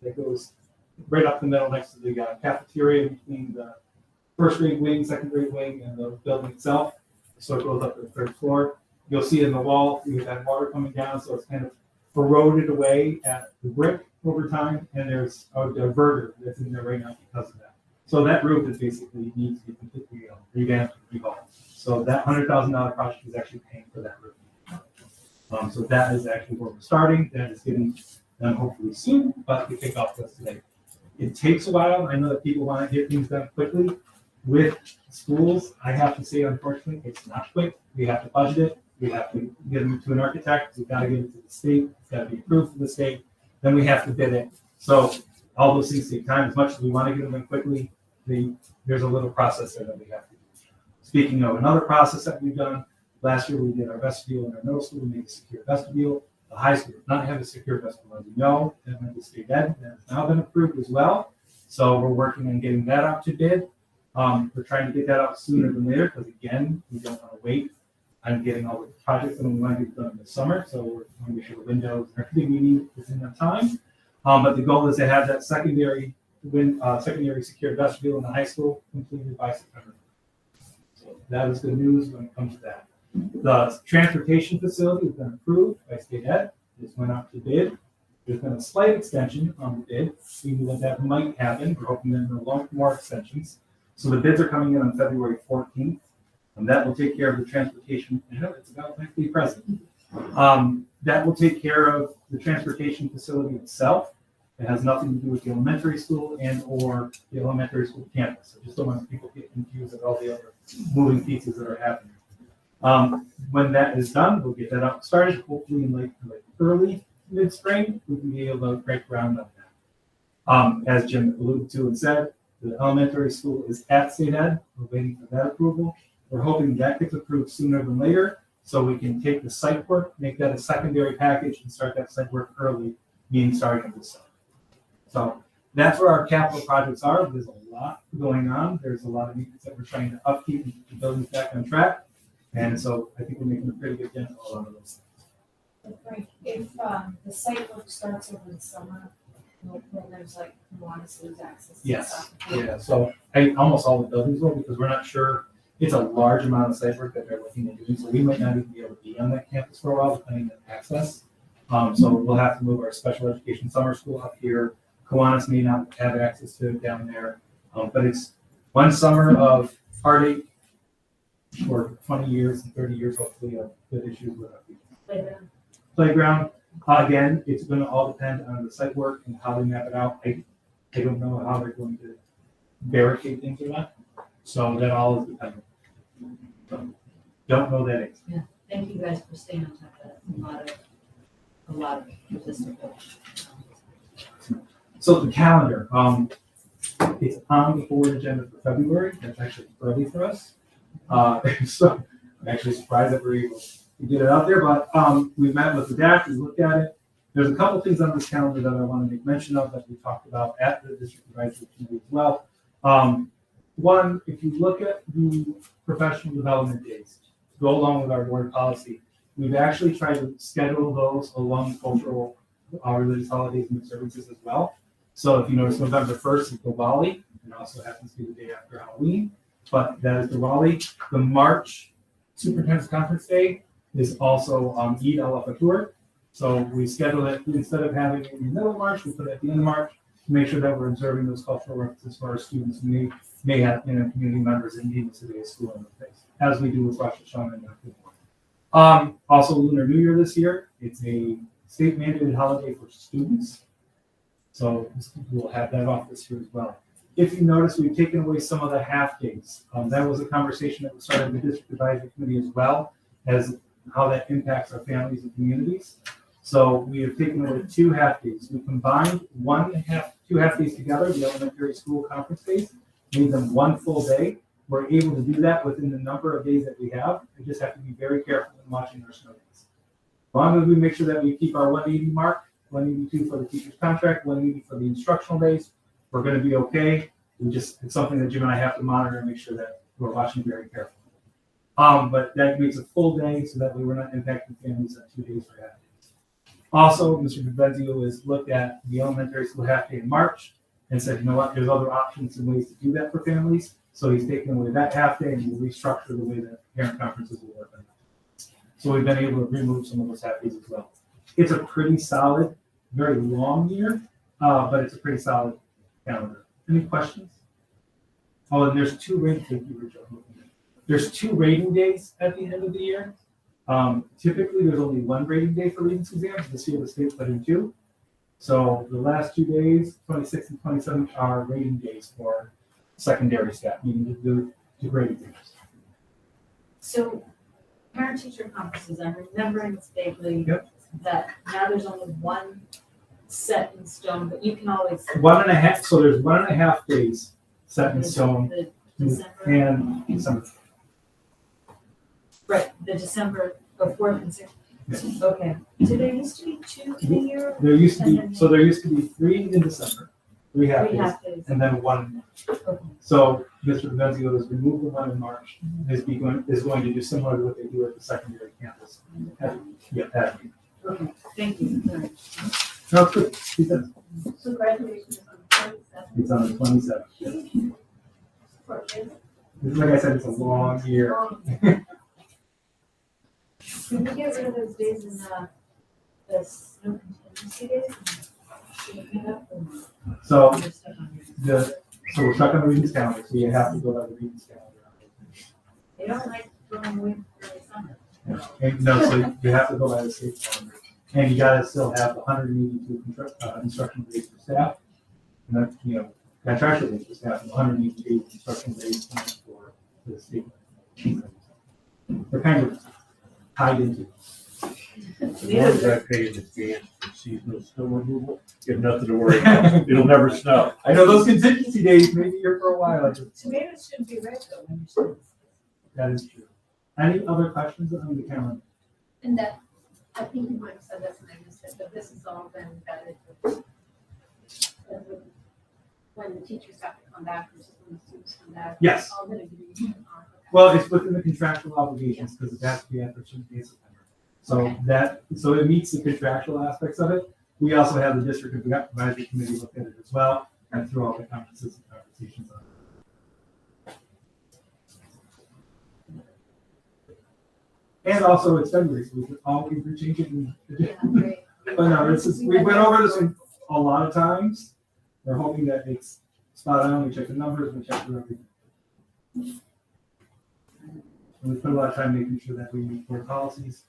that goes right up the middle next to the cafeteria between the first grade wing, second grade wing, and the building itself. So it goes up to the 3rd floor. You'll see in the wall, you have water coming down, so it's kind of eroded away at the brick over time, and there's a diverter that's in there right now because of that. So that roof is basically needs to be completely revamped and revaulted. So that $100,000 project is actually paying for that roof. So that is actually where we're starting. That is getting done hopefully soon, but the kickoff was today. It takes a while. I know that people want to get things done quickly. With schools, I have to say, unfortunately, it's not quick. We have to budget it. We have to get them to an architect. We've got to get it to the state. It's got to be approved from the state. Then we have to bid it. So all those things take time. As much as we want to get them done quickly, there's a little process there that we have to do. Speaking of another process that we've done, last year we did our vestibule in our middle school. We made a secure vestibule. The high school does not have a secure vestibule, as you know. That went to state ed. That has now been approved as well. So we're working on getting that out to bid. We're trying to get that out sooner than later because, again, we don't want to wait on getting all the projects that we want to get done this summer. So we're going to make sure the windows and everything we need is in that time. But the goal is to have that secondary secure vestibule in the high school completed by September. So that is good news when it comes to that. The transportation facility has been approved by state ed. This went out to bid. There's been a slight extension on the bid. We knew that might happen. We're hoping that there are more extensions. So the bids are coming in on February 14th, and that will take care of the transportation. I know it's about to be present. That will take care of the transportation facility itself. It has nothing to do with the elementary school and or the elementary school campus. I just don't want people to get confused with all the other moving pieces that are happening. When that is done, we'll get that up started. Hopefully in like early mid-spring, we can be able to break ground on that. As Jim alluded to and said, the elementary school is at state ed. We're waiting for that approval. We're hoping that gets approved sooner than later, so we can take the site work, make that a secondary package, and start that site work early, meaning starting this summer. So that's where our capital projects are. There's a lot going on. There's a lot of maintenance that we're trying to upkeep and keep the buildings back on track. And so I think we're making a pretty good dent on a lot of those things. Frank, if the site work starts over the summer, no programs like Kiwanis lose access to Yes, stuff. yeah, so almost all the buildings will, because we're not sure, it's a large amount of site work that they're looking at doing, so we might not even be able to be on that campus for a while, depending on access. So we'll have to move our special education summer school up here. Kiwanis may not have access to it down there, but it's one summer of heartache for 20 years and 30 years, hopefully, of good issues with our people. Playground, again, it's going to all depend on the site work and how they map it out. I don't know how they're going to barricade things or not, so that all is dependent. So, don't know that answer. Thank you guys for staying on top of that. A lot of logistical. So the calendar, it's on the board agenda for February. That's actually early for us. So I'm actually surprised that we're able to get it out there, but we met with the DAC, we looked at it. There's a couple things on this calendar that I want to make mention of that we talked about at the district advisory committee as well. One, if you look at the professional development days, to go along with our board policy, we've actually tried to schedule those along cultural religious holidays and services as well. So if you notice, November 1st is Diwali, and also happens to be the day after Halloween, but that is Diwali. The March Superintendent's Conference Day is also Eid al-Fitr. So we schedule it, instead of having it in the middle of March, we put it at the end of March to make sure that we're observing those cultural references for our students who may have community members in need of today's school in the place, as we do with Rosh Hashanah and Yom Kippur. Also Lunar New Year this year. It's a state mandated holiday for students. So we'll have that off this year as well. If you notice, we've taken away some of the half days. That was a conversation that was started in the district advisory committee as well, as how that impacts our families and communities. So we have taken away 2 half days. We combined 2 half days together, the elementary school conference days, made them 1 full day. We're able to do that within the number of days that we have. We just have to be very careful in watching our snow days. As long as we make sure that we keep our 180 mark, 182 for the teacher's contract, 180 for the instructional days, we're going to be okay. It's something that Jim and I have to monitor and make sure that we're watching very carefully. But that makes a full day so that way we're not impacting families on 2 days for half days. Also, Mr. Benzio has looked at the elementary school half day in March and said, you know what, there's other options and ways to do that for families. So he's taken away that half day and we'll restructure the way that parent conferences will work on that. So we've been able to remove some of those half days as well. It's a pretty solid, very long year, but it's a pretty solid calendar. Any questions? Oh, and there's 2 There's 2 rating days at the end of the year. Typically, there's only 1 rating day for reading exams. This year, the state put in 2. So the last 2 days, 26th and 27th, are rating days for secondary staff, meaning the grading days. So parent-teacher conferences, I'm remembering this vaguely, that now there's only 1 set in stone, but you can always. 1.5, so there's 1.5 days set in stone. The December. And December. Right, the December, 4th and 6th. Okay. Did there used to be 2 in a year? There used to be 3 in December, 3 half 3 days, half days. and then 1 in March. Okay. So Mr. Benzio has removed the 1 in March, is going to do similar to what they do at the secondary campus. Okay, thank you. All right. No, it's good. He says So graduation is on the 27th. it's on the 27th. For kids. Like I said, it's a long year. Can we get rid of those days in the snow contingency days? Should we do that or not? So We're stuck on here. so we're stuck on the readings calendar, so you have to go by the readings calendar. They don't like going away for the summer. And no, so you have to go by the state calendar. And you gotta still have 182 instruction grades for staff. And that, you know, contractual grades for staff, and 182 instruction grades for the state. They're kind of tied into. As long as I pay in advance for seasonal snow removal, you have nothing to worry about. It'll never snow. I know those contingency days may be here for a while. Tomatoes shouldn't be red though when you're still. That is true. Any other questions on the calendar? And that, I think you might have said this and I missed it, but this has all been vetted. When the teachers have to come back versus when the students come back. Yes. It's all been agreed on. Well, it's within the contractual obligations because it has to be after certain days of September. So so it meets the contractual aspects of it. We also have the district advisory committee look at it as well and through all the conferences and conversations on it. And also it's February, so we can all keep changing. Yeah, great. But no, we went over this one a lot of times. We're hoping that it's spot on. We check the numbers, we check everything. And we put a lot of time making sure that we meet board policies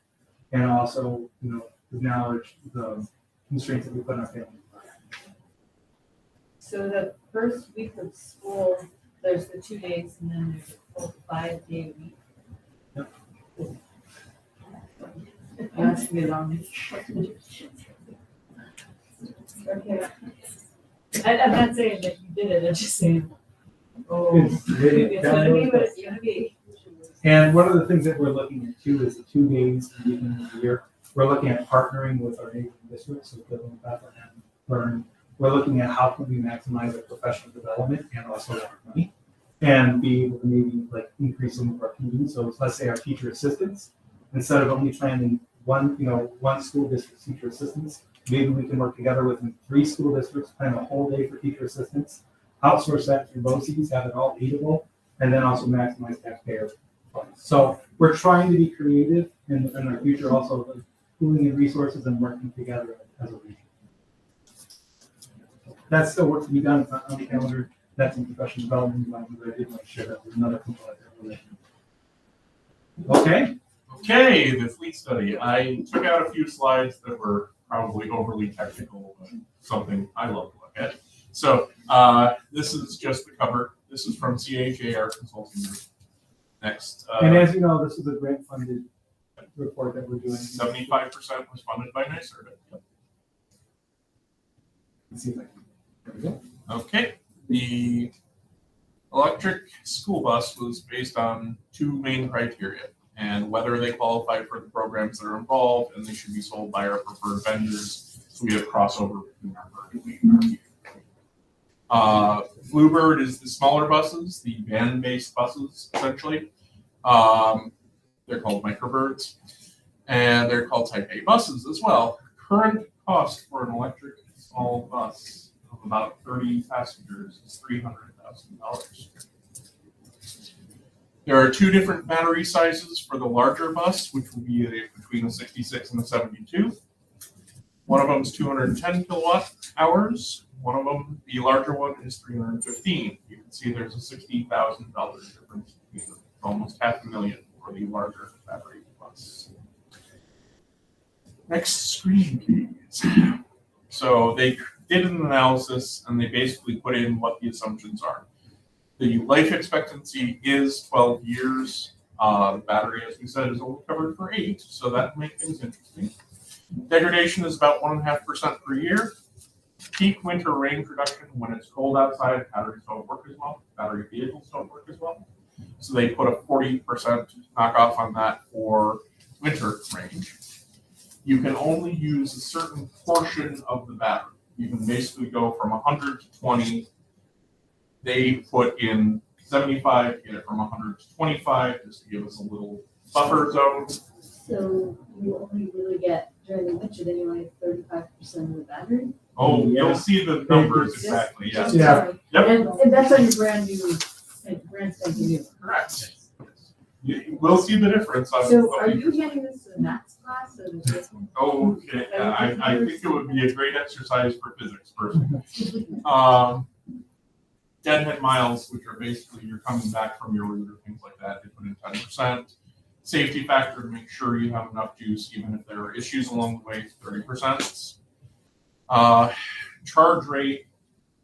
and also, you know, acknowledge the constraints that we put on our family. So the first week of school, there's the 2 days and then there's a full 5-day week. Yep. That's gonna be a long week. Okay. I'm not saying that you did it, I'm just saying, oh, It's really it's gonna be what it's gonna be. And one of the things that we're looking at too is the 2 days at the beginning of the year. We're looking at partnering with our neighboring districts, so Bethlehem, Bethlehem, Vernon. We're looking at how can we maximize our professional development and also our money, and be able to maybe like increase some of our teams. So let's say our teacher assistants, instead of only planning one school district teacher assistants, maybe we can work together with 3 school districts, plan a whole day for teacher assistants, outsource that through BOCES, have it all eatable, and then also maximize taxpayer funds. So we're trying to be creative in our future, also like pooling in resources and working together as a region. That's still work to be done on the calendar. That's in professional development, but I did want to share that with another component. Okay. Okay, the fleet study. I took out a few slides that were probably overly technical, but something I love to look at. So this is just the cover. This is from CHA, our consulting group. Next. And as you know, this is a grant funded report that we're doing. 75% was funded by NYSERDA. Yep. Let's see if I can. There we go. Okay, the electric school bus was based on 2 main criteria, and whether they qualify for the programs that are involved, and they should be sold by our preferred vendors, so we have crossover between our Bluebird is the smaller buses, the van-based buses, essentially. They're called microbirds, and they're called Type A buses as well. Current cost for an electric small bus of about 30 passengers is $300,000. There are 2 different battery sizes for the larger bus, which will be between a 66 and a 72. One of them is 210 kilowatt hours. One of them, the larger one, is 315. You can see there's a $60,000 difference between them, almost $500,000 for the larger battery bus. Next screen, please. So they did an analysis and they basically put in what the assumptions are. The life expectancy is 12 years. The battery, as we said, is only covered for 8, so that makes things interesting. Degradation is about 1.5% per year. Peak winter range reduction, when it's cold outside, batteries don't work as well. Battery vehicles don't work as well. So they put a 40% knockoff on that for winter range. You can only use a certain portion of the battery. You can basically go from 100 to 20. They put in 75, get it from 100 to 25, just to give us a little buffer zone. So you only really get during the winter, then you only have 35% of the battery? Oh, Yeah. you'll see the numbers exactly, yes. Yeah. Yep. And that's on your brand new, brand spanking new. Correct. You will see the difference. So are you getting this to the max class or the business? Oh, okay. I think it would be a great exercise for physics person. Deadhead miles, which are basically you're coming back from your route or things like that, they put in 10%. safety factor to make sure you have enough juice, even if there are issues along the way, 30%. Charge rate,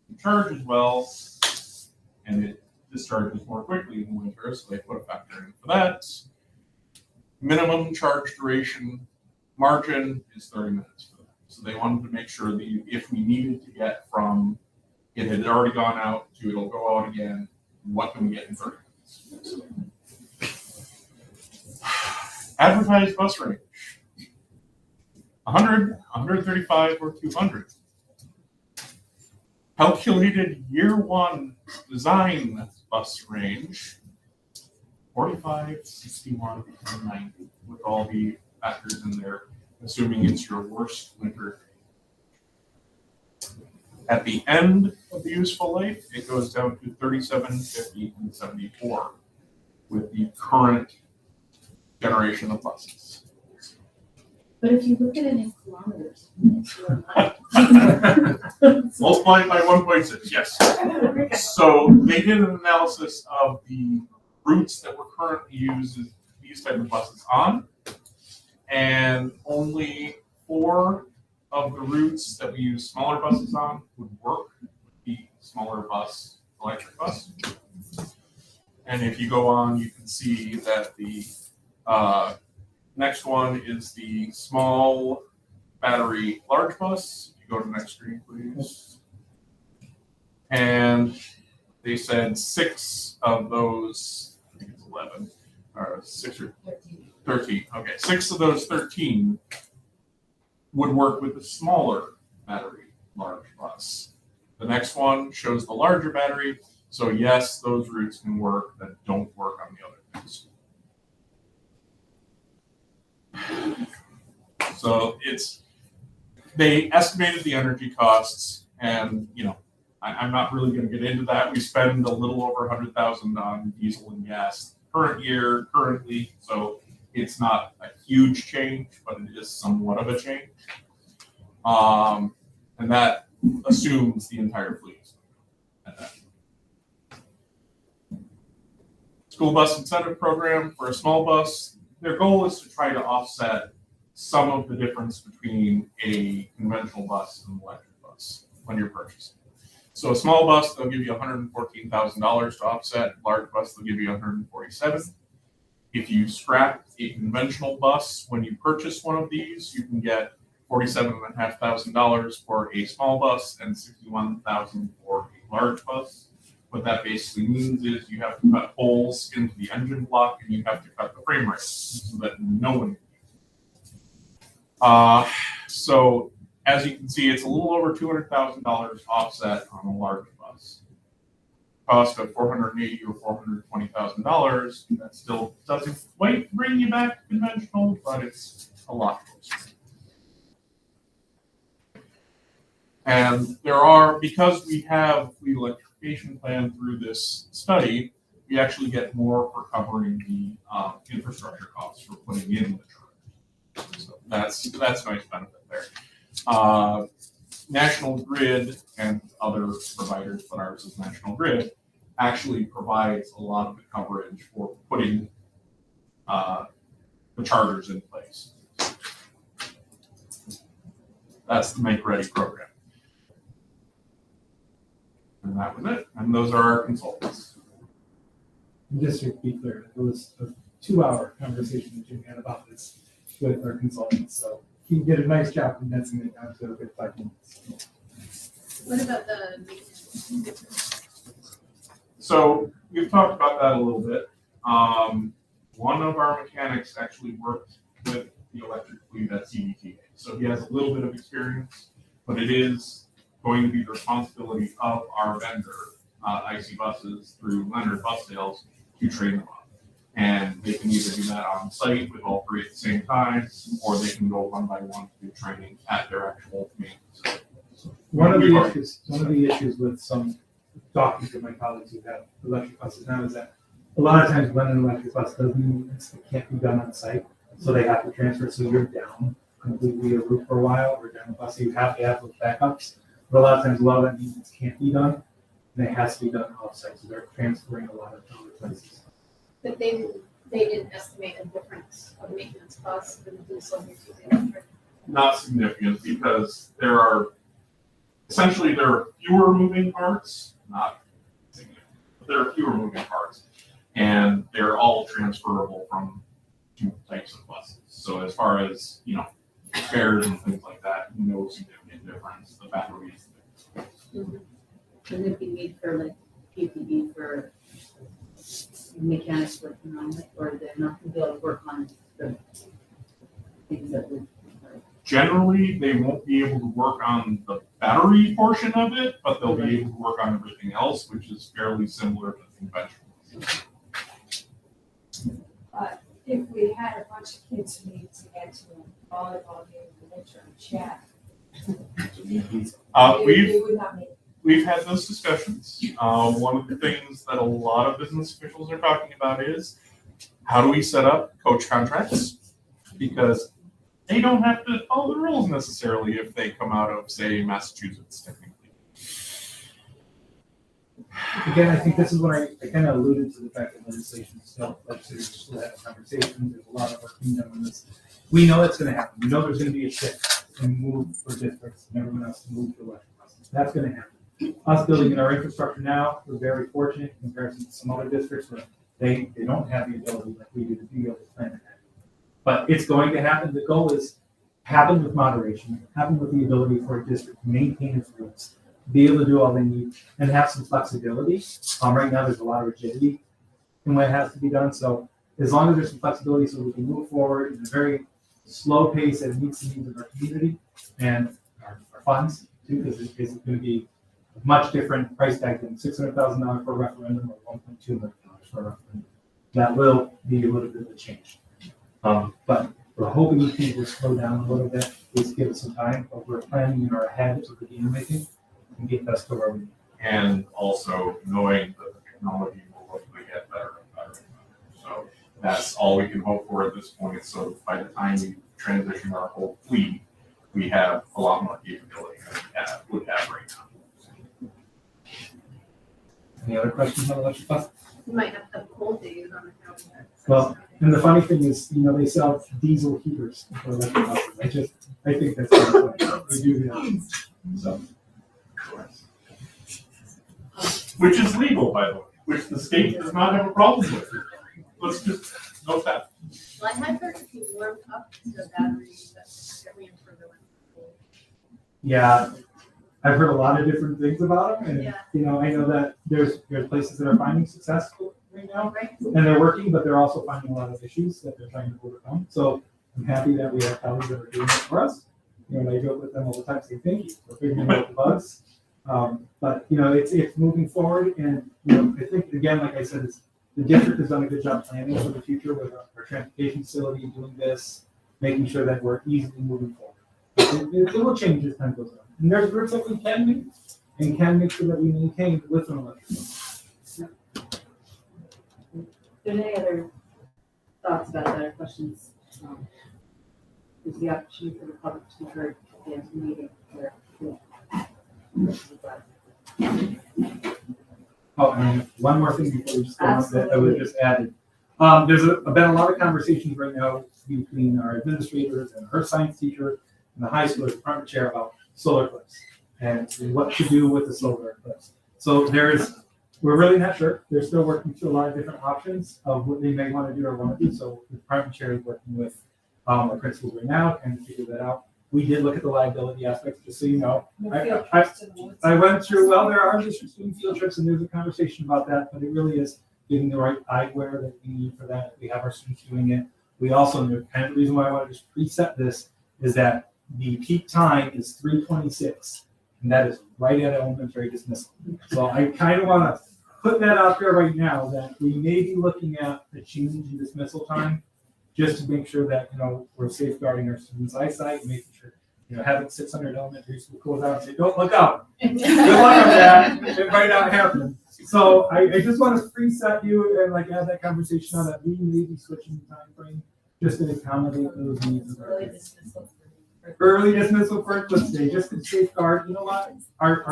you charge as well, and it discharges more quickly in the winter, so they put a factor in for that. Minimum charge duration margin is 30 minutes for that. So they wanted to make sure that if we needed to get from it had already gone out to it'll go out again, what can we get in 30 minutes? Advertised bus range. 100, 135, or 200. Calculated year one design bus range, 45, 61, and 90, with all the factors in there, assuming it's your worst winter. At the end of the useful life, it goes down to 37, 50, and 74 with the current generation of buses. But if you look at it in kilometers, it's your life. Multiply it by 1.6, yes. So they did an analysis of the routes that were currently used these type of buses on, and only 4 of the routes that we use smaller buses on would work with the smaller bus, electric bus. And if you go on, you can see that the next one is the small battery large bus. If you go to the next screen, please. And they said 6 of those, I think it's 11, or 6 or 13. Okay, 6 of those 13 would work with the smaller battery large bus. The next one shows the larger battery. So yes, those routes can work that don't work on the other things. So they estimated the energy costs, and I'm not really going to get into that. We spend a little over $100,000 on diesel and gas currently, so it's not a huge change, but it is somewhat of a change. And that assumes the entire fleet. School bus incentive program for a small bus. Their goal is to try to offset some of the difference between a conventional bus and an electric bus when you're purchasing. So a small bus, they'll give you $114,000 to offset. Large bus, they'll give you $147,000. If you scrap a conventional bus when you purchase one of these, you can get $47,500 for a small bus and $61,000 for a large bus. What that basically means is you have to cut holes into the engine block and you have to cut the frame rails so that no one can. So as you can see, it's a little over $200,000 offset on a large bus. Cost of $480,000 or $420,000. That still doesn't quite bring you back to conventional, but it's a lot closer. And there are, because we have fleet electrification plan through this study, we actually get more for covering the infrastructure costs for putting in the charge. So that's a nice benefit there. National Grid and other providers, but ours is National Grid, actually provides a lot of the coverage for putting the chargers in place. That's the Make Ready program. And that was it. And those are our consultants. And just to be clear, it was a 2-hour conversation that Jim had about this with our consultants. So he did a nice job condensing it down to a good 5 minutes. What about the maintenance? So we've talked about that a little bit. One of our mechanics actually worked with the electric fleet at CDTA. So he has a little bit of experience, but it is going to be the responsibility of our vendor, IC Buses, through Leonard Bus Sales, to train them up. And they can either do that on site with all 3 at the same time, or they can go one by one to do training at their actual main facility. So One of the issues with some talking to my colleagues who have electric buses now is that a lot of times when an electric bus does maintenance, it can't be done on site. So they have to transfer, so you're down completely a route for a while, or down a bus, so you have to have those backups. But a lot of times, a lot of that maintenance can't be done, and it has to be done off-site, so they're transferring a lot of other places. But they they didn't estimate a difference of maintenance costs for the diesel versus the electric. Not significant because there are fewer moving parts, not significant, but there are fewer moving parts. And they're all transferable from two types of buses. So as far as, fares and things like that, no significant difference. The batteries. Shouldn't it be need for like PPE for mechanics working on it, or they're not gonna be able to work on the things that would. Generally, they won't be able to work on the battery portion of it, but they'll be able to work on everything else, which is fairly similar to conventional. If we had a bunch of kids who needed to get to a volleyball game in the winter and chat, they would not make it. We've had those discussions. One of the things that a lot of business officials are talking about is how do we set up coach contracts? Because they don't have to follow the rules necessarily if they come out of, say, Massachusetts, technically. Again, I think this is when I kind of alluded to the fact that legislation is still, legislators are still having conversations, there's a lot of work being done on this. We know it's gonna happen, we know there's gonna be a shift and move for districts and everyone else to move to electric buses. That's gonna happen. Us building in our infrastructure now, we're very fortunate in comparison to some other districts where they don't have the ability like we do to be able to plan that. But it's going to happen. The goal is happen with moderation, happen with the ability for a district to maintain its routes, be able to do all they need, and have some flexibility. Right now, there's a lot of rigidity in what has to be done. So as long as there's some flexibility, so we can move forward in a very slow pace that meets the needs of our community and our funds too, because it's going to be a much different price tag than $600,000 for a referendum or $1.2 million for a referendum. That will be a little bit of a change. But we're hoping things will slow down a little bit, just give us some time, but we're planning in our head to begin making and get us to where we need. And also knowing that the technology will hopefully get better and better and better. So that's all we can hope for at this point. So by the time we transition our whole fleet, we have a lot more capability than we would have right now. Any other questions on electric bus? You might have to cold days on the county. Well, and the funny thing is, they sell diesel heaters for electric buses. I think that's kind of funny. They do that. So. Which is legal, by the way, which the state does not have a problem with. Let's just note that. Well, I had heard if you warm up the batteries, that we improve the one. Yeah, I've heard a lot of different things about them, and I know that there's places that are finding successful right now, Right. and they're working, but they're also finding a lot of issues that they're trying to overcome. So I'm happy that we have colleagues that are doing it for us. And I joke with them all the time, saying thank you for figuring out the bugs. But it's moving forward, and I think again, like I said, the district has done a good job planning for the future with our transportation facility, doing this, making sure that we're easily moving forward. It will change as time goes on. And there's routes that we can make and can make sure that we maintain with an electric bus. If there's any other thoughts about that or questions, there's the opportunity for the public to be heard at the end of the meeting. Oh, and one more thing before we just go on that I was just added. There's been a lot of conversations right now between our administrators and our science teacher and the high school department chair about solar eclipse and what to do with the solar eclipse. So we're really not sure. They're still working through a lot of different options of what they may want to do or want to do. So the department chair is working with our principals right now and figure that out. We did look at the liability aspects, just so you know. I went through, there are districts doing field trips and there's a conversation about that, but it really is getting the right eyewear that we need for that. We have our students doing it. We also knew, kind of the reason why I want to just preset this is that the peak time is 3:26, and that is right at elementary dismissal. So I kind of want to put that out there right now that we may be looking at a change in dismissal time, just to make sure that we're safeguarding our students' eyesight, making sure having 600 elementary school goes out and say, "Don't look out." Good luck on that. It might not happen. So I just want to preset you and have that conversation on that we may be switching the time frame just to accommodate those needs of our kids. Early dismissal for Eclipse Day, just to safeguard. You know what? Our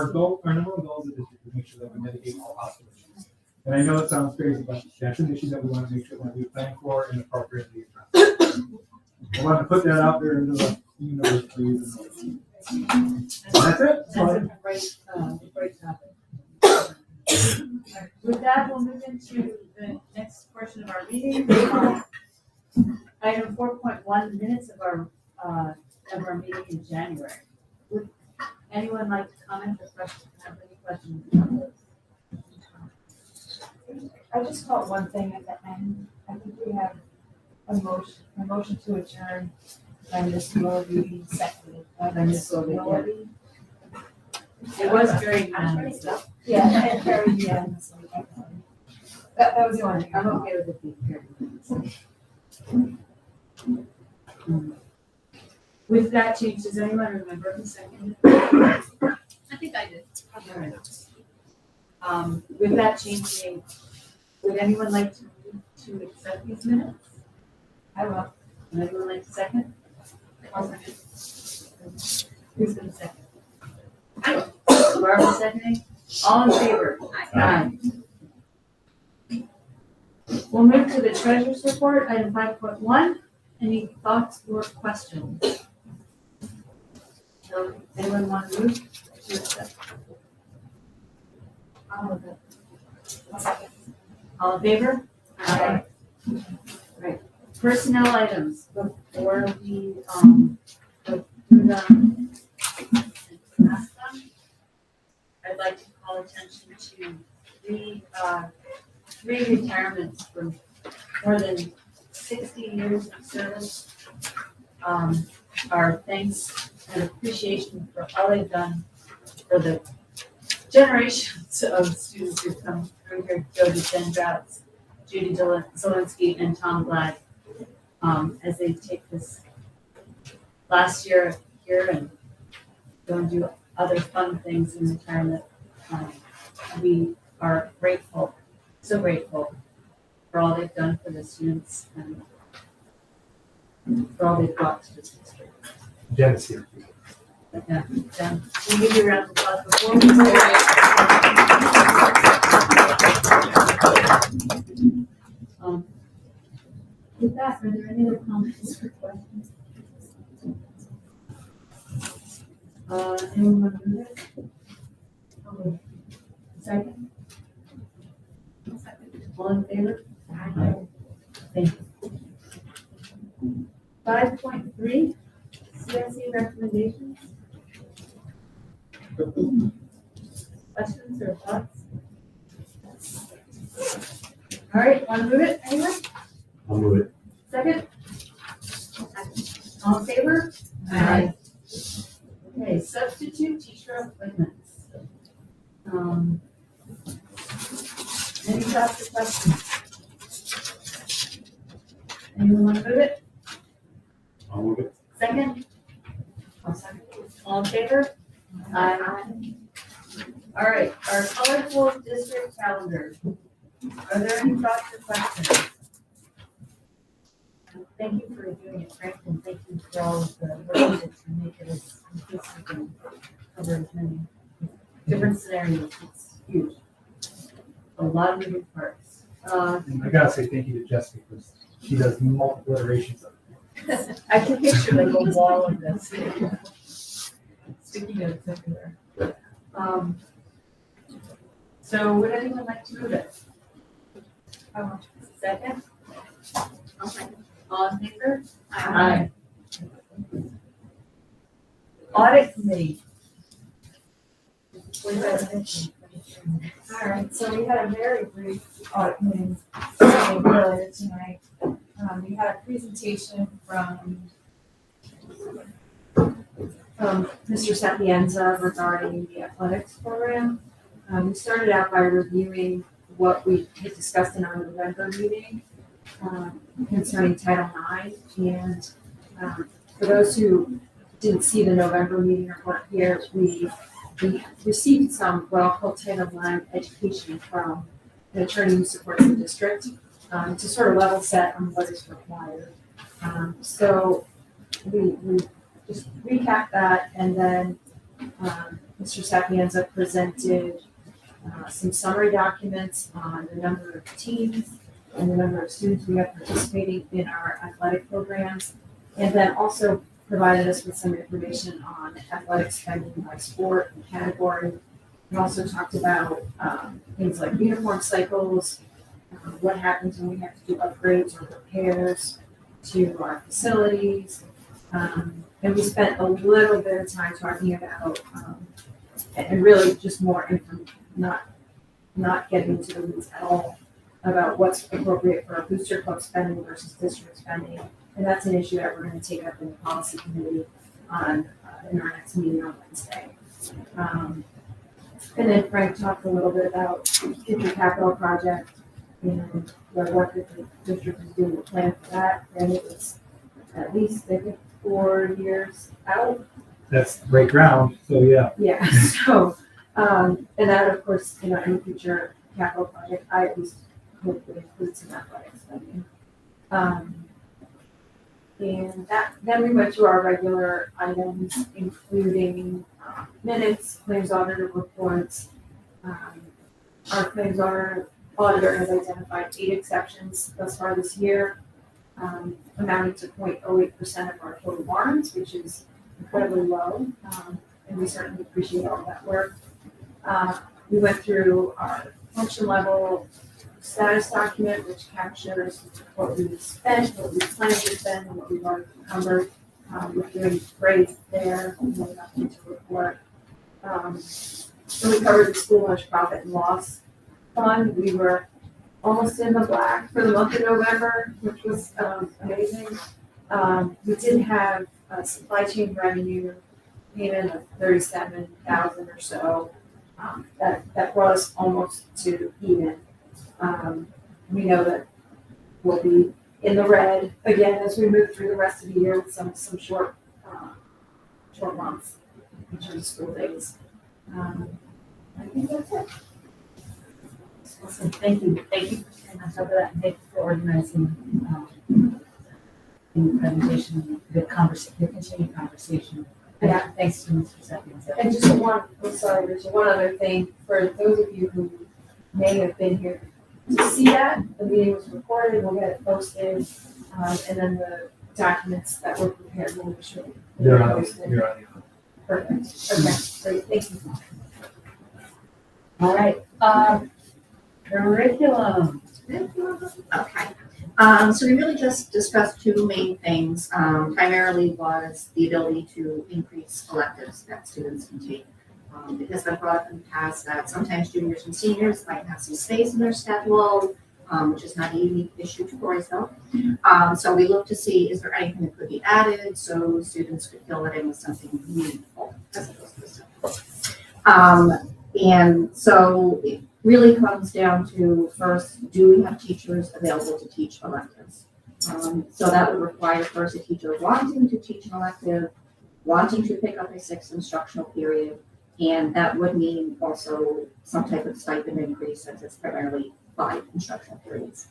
number one goal as a district is to make sure that we mitigate all possible issues. And I know it sounds crazy, but that's an issue that we want to make sure that we plan for and appropriately address. I want to put that out there into the universe for you to know. That's it. That's a great topic. With that, we'll move into the next portion of our meeting. Item 4.1, minutes of our meeting in January. Would anyone like to comment or have any questions about this? I just caught one thing at the end. I think we have a motion to adjourn by Ms. Willoughby, seconded by Ms. Willoughby. It was very unanimous. Yeah, and very unanimously. That was the only thing. I'm okay with it being carried. With that change, does anyone remember who seconded? I think I did. With that changing, would anyone like to move to accept these minutes? I will. Would anyone like to second? I'll second. Who's going to second? Barbara seconding? All in favor? Aye. We'll move to the treasurer's report, item 5.1. Any thoughts or questions? So, anyone want to move to accept? All in favor? Aye. Right. Personnel items before we go through them and ask them. I'd like to call attention to three retirements from more than 60 years of service. Our thanks and appreciation for all they've done for the generations of students who've come through here, Jody Sendratz, Judy Zielinski, and Tom Glad, as they take this last year here and go and do other fun things in retirement. We are grateful, so grateful for all they've done for the students and for all they've brought to this district. Jen's here. Yeah, Jen, can we give you a round of applause before we start? With that, are there any other comments or questions? Anyone want to move it? Second? All in favor? Aye. Thank you. 5.3, CSE recommendations. Questions or thoughts? All right, want to move it, anyone? I'll move it. Second? All in favor? Aye. Okay, substitute teacher appointments. Any thoughts or questions? Anyone want to move it? I'll move it. Second? I'll second. All in favor? Aye. All right, our colorful district calendar. Are there any thoughts or questions? Thank you for doing it, Frank, and thank you for all of the work you did to make it as inclusive and cover as many different scenarios. It's huge. A lot of moving parts. And I gotta say thank you to Jessica because she does multiple iterations of it. I can picture the whole wall of this. Sticky notes everywhere. So would anyone like to move it? Second? I'll second. All in favor? Aye. Audit committee. What did I mention? All right, so we had a very brief audit meeting earlier tonight. We had a presentation from Mr. Sapienza regarding the athletics program. We started out by reviewing what we had discussed in our November meeting concerning Title IX. And for those who didn't see the November meeting report here, we received some what I'll call Title IX education from an attorney who supports the district to sort of level set on what is required. So we just recap that, and then Mr. Sapienza presented some summary documents on the number of teams and the number of students we have participating in our athletic programs. And then also provided us with some information on athletic spending by sport and category. We also talked about things like uniform cycles, what happens when we have to do upgrades or repairs to our facilities. And we spent a little bit of time talking about, and really just more not getting into the weeds at all about what's appropriate for our booster club spending versus district spending. And that's an issue that we're going to take up in the policy committee on in our next meeting on Wednesday. And then Frank talked a little bit about future capital project and the work that the district is doing to plan for that. And it was at least, I think, 4 years out. That's great ground, so yeah. Yeah, so, and that, of course, in any future capital project, I at least hope would include some athletic spending. And then we went through our regular items, including minutes, claims auditor reports. Our claims auditor has identified 8 exceptions thus far this year, amounting to 0.08% of our total warrants, which is incredibly low, and we certainly appreciate all that work. We went through our function level status document, which captures what we've spent, what we plan to spend, and what we've already encumbered. We're doing great there. We have nothing to report. And we covered the school lunch profit and loss fund. We were almost in the black for the month of November, which was amazing. We did have a supply chain revenue payment of $37,000 or so. That brought us almost to even. We know that we'll be in the red again as we move through the rest of the year with some short months in terms of school days. I think that's it. Awesome, thank you for sharing on top of that, and thank you for organizing the presentation, the continued conversation. Yeah. Thanks to Mr. Seppings. And just one other thing, for those of you who may have been here to see that, the meeting was recorded, we'll get it posted, and then the documents that were prepared will be sure. You're on. Perfect, okay, great, thank you. All right, curriculum. Okay. So we really just discussed 2 main things. Primarily was the ability to increase electives that students can take. Because I've brought up in the past that sometimes juniors and seniors might have some space in their schedule, which is not a unique issue to Voorheesville. So we looked to see, is there anything that could be added so students could fill it in with something meaningful as opposed to simple. And so it really comes down to, first, do we have teachers available to teach electives? So that would require first a teacher wanting to teach an elective, wanting to pick up a 6th instructional period, and that would mean also some type of stipend increase since it's primarily 5 instructional periods.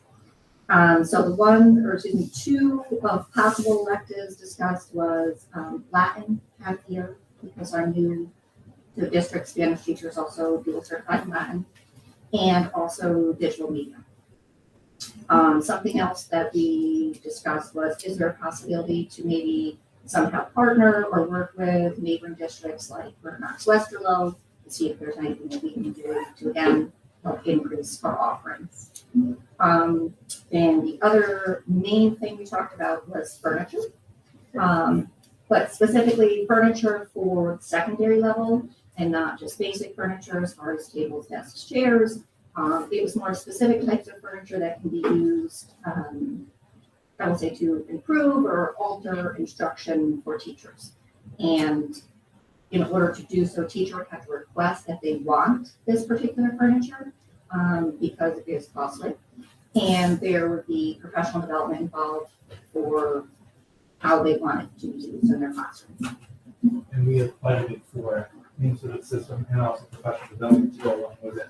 So the 2 of possible electives discussed was Latin half year, because our new the district Spanish teachers also dual certified in Latin, and also digital media. Something else that we discussed was, is there a possibility to maybe somehow partner or work with neighboring districts like Knox Westerlo to see if there's anything that we can do to again help increase our offerings. And the other main thing we talked about was furniture, but specifically furniture for secondary level and not just basic furniture as far as tables, desks, chairs. It was more specific types of furniture that can be used, I will say, to improve or alter instruction for teachers. And in order to do so, teacher would have to request that they want this particular furniture because it is costly. And there would be professional development involved for how they want it to be used in their classroom. And we have budgeted for into the system and also professional development to go along with it.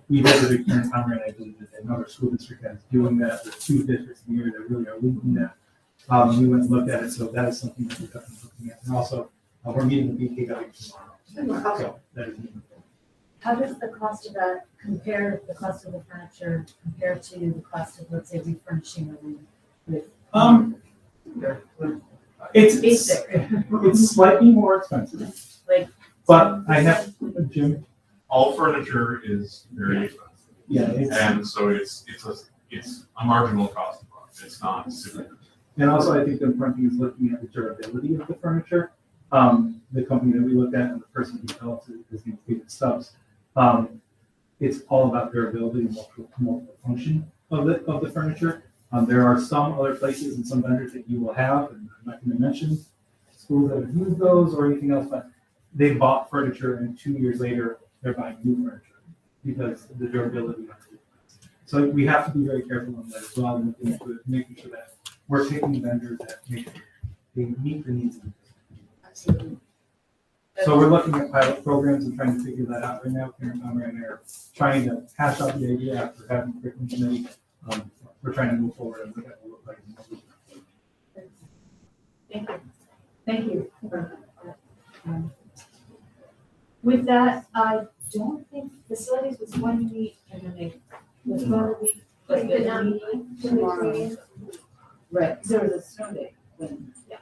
We visited Karen Palmer, and I believe that another school district that's doing that. There's 2 districts here that really are leading that. We went and looked at it, so that is something that we're definitely looking at. And also, we're meeting with BKW tomorrow. So that is meaningful. How does the cost of that compare, the cost of the furniture compare to the cost of, let's say, refurnishing a room with? It's Basic. it's slightly more expensive, Like. but I have, Jim, All furniture is very expensive. yeah, it's, And so it's a marginal cost. It's not significant. and also I think the important thing is looking at the durability of the furniture. The company that we looked at and the person who developed it, his name is David Stubbs. It's all about durability and multiple function of the furniture. There are some other places and some vendors that you will have, and I'm not going to mention schools that have used those or anything else, but they bought furniture and 2 years later they're buying new furniture because of the durability of it. So we have to be very careful on that as well, and looking into it, making sure that we're picking vendors that they meet the needs of the business. Absolutely. So we're looking at pilot programs and trying to figure that out right now. Karen and I are trying to hash out the idea after having a curriculum committee. We're trying to move forward and look at what it looks like. Thank you. Thank you. With that, I don't think facilities was going to meet and then they was going to be, but they're meeting tomorrow. Right, so there was a snow day. Yeah.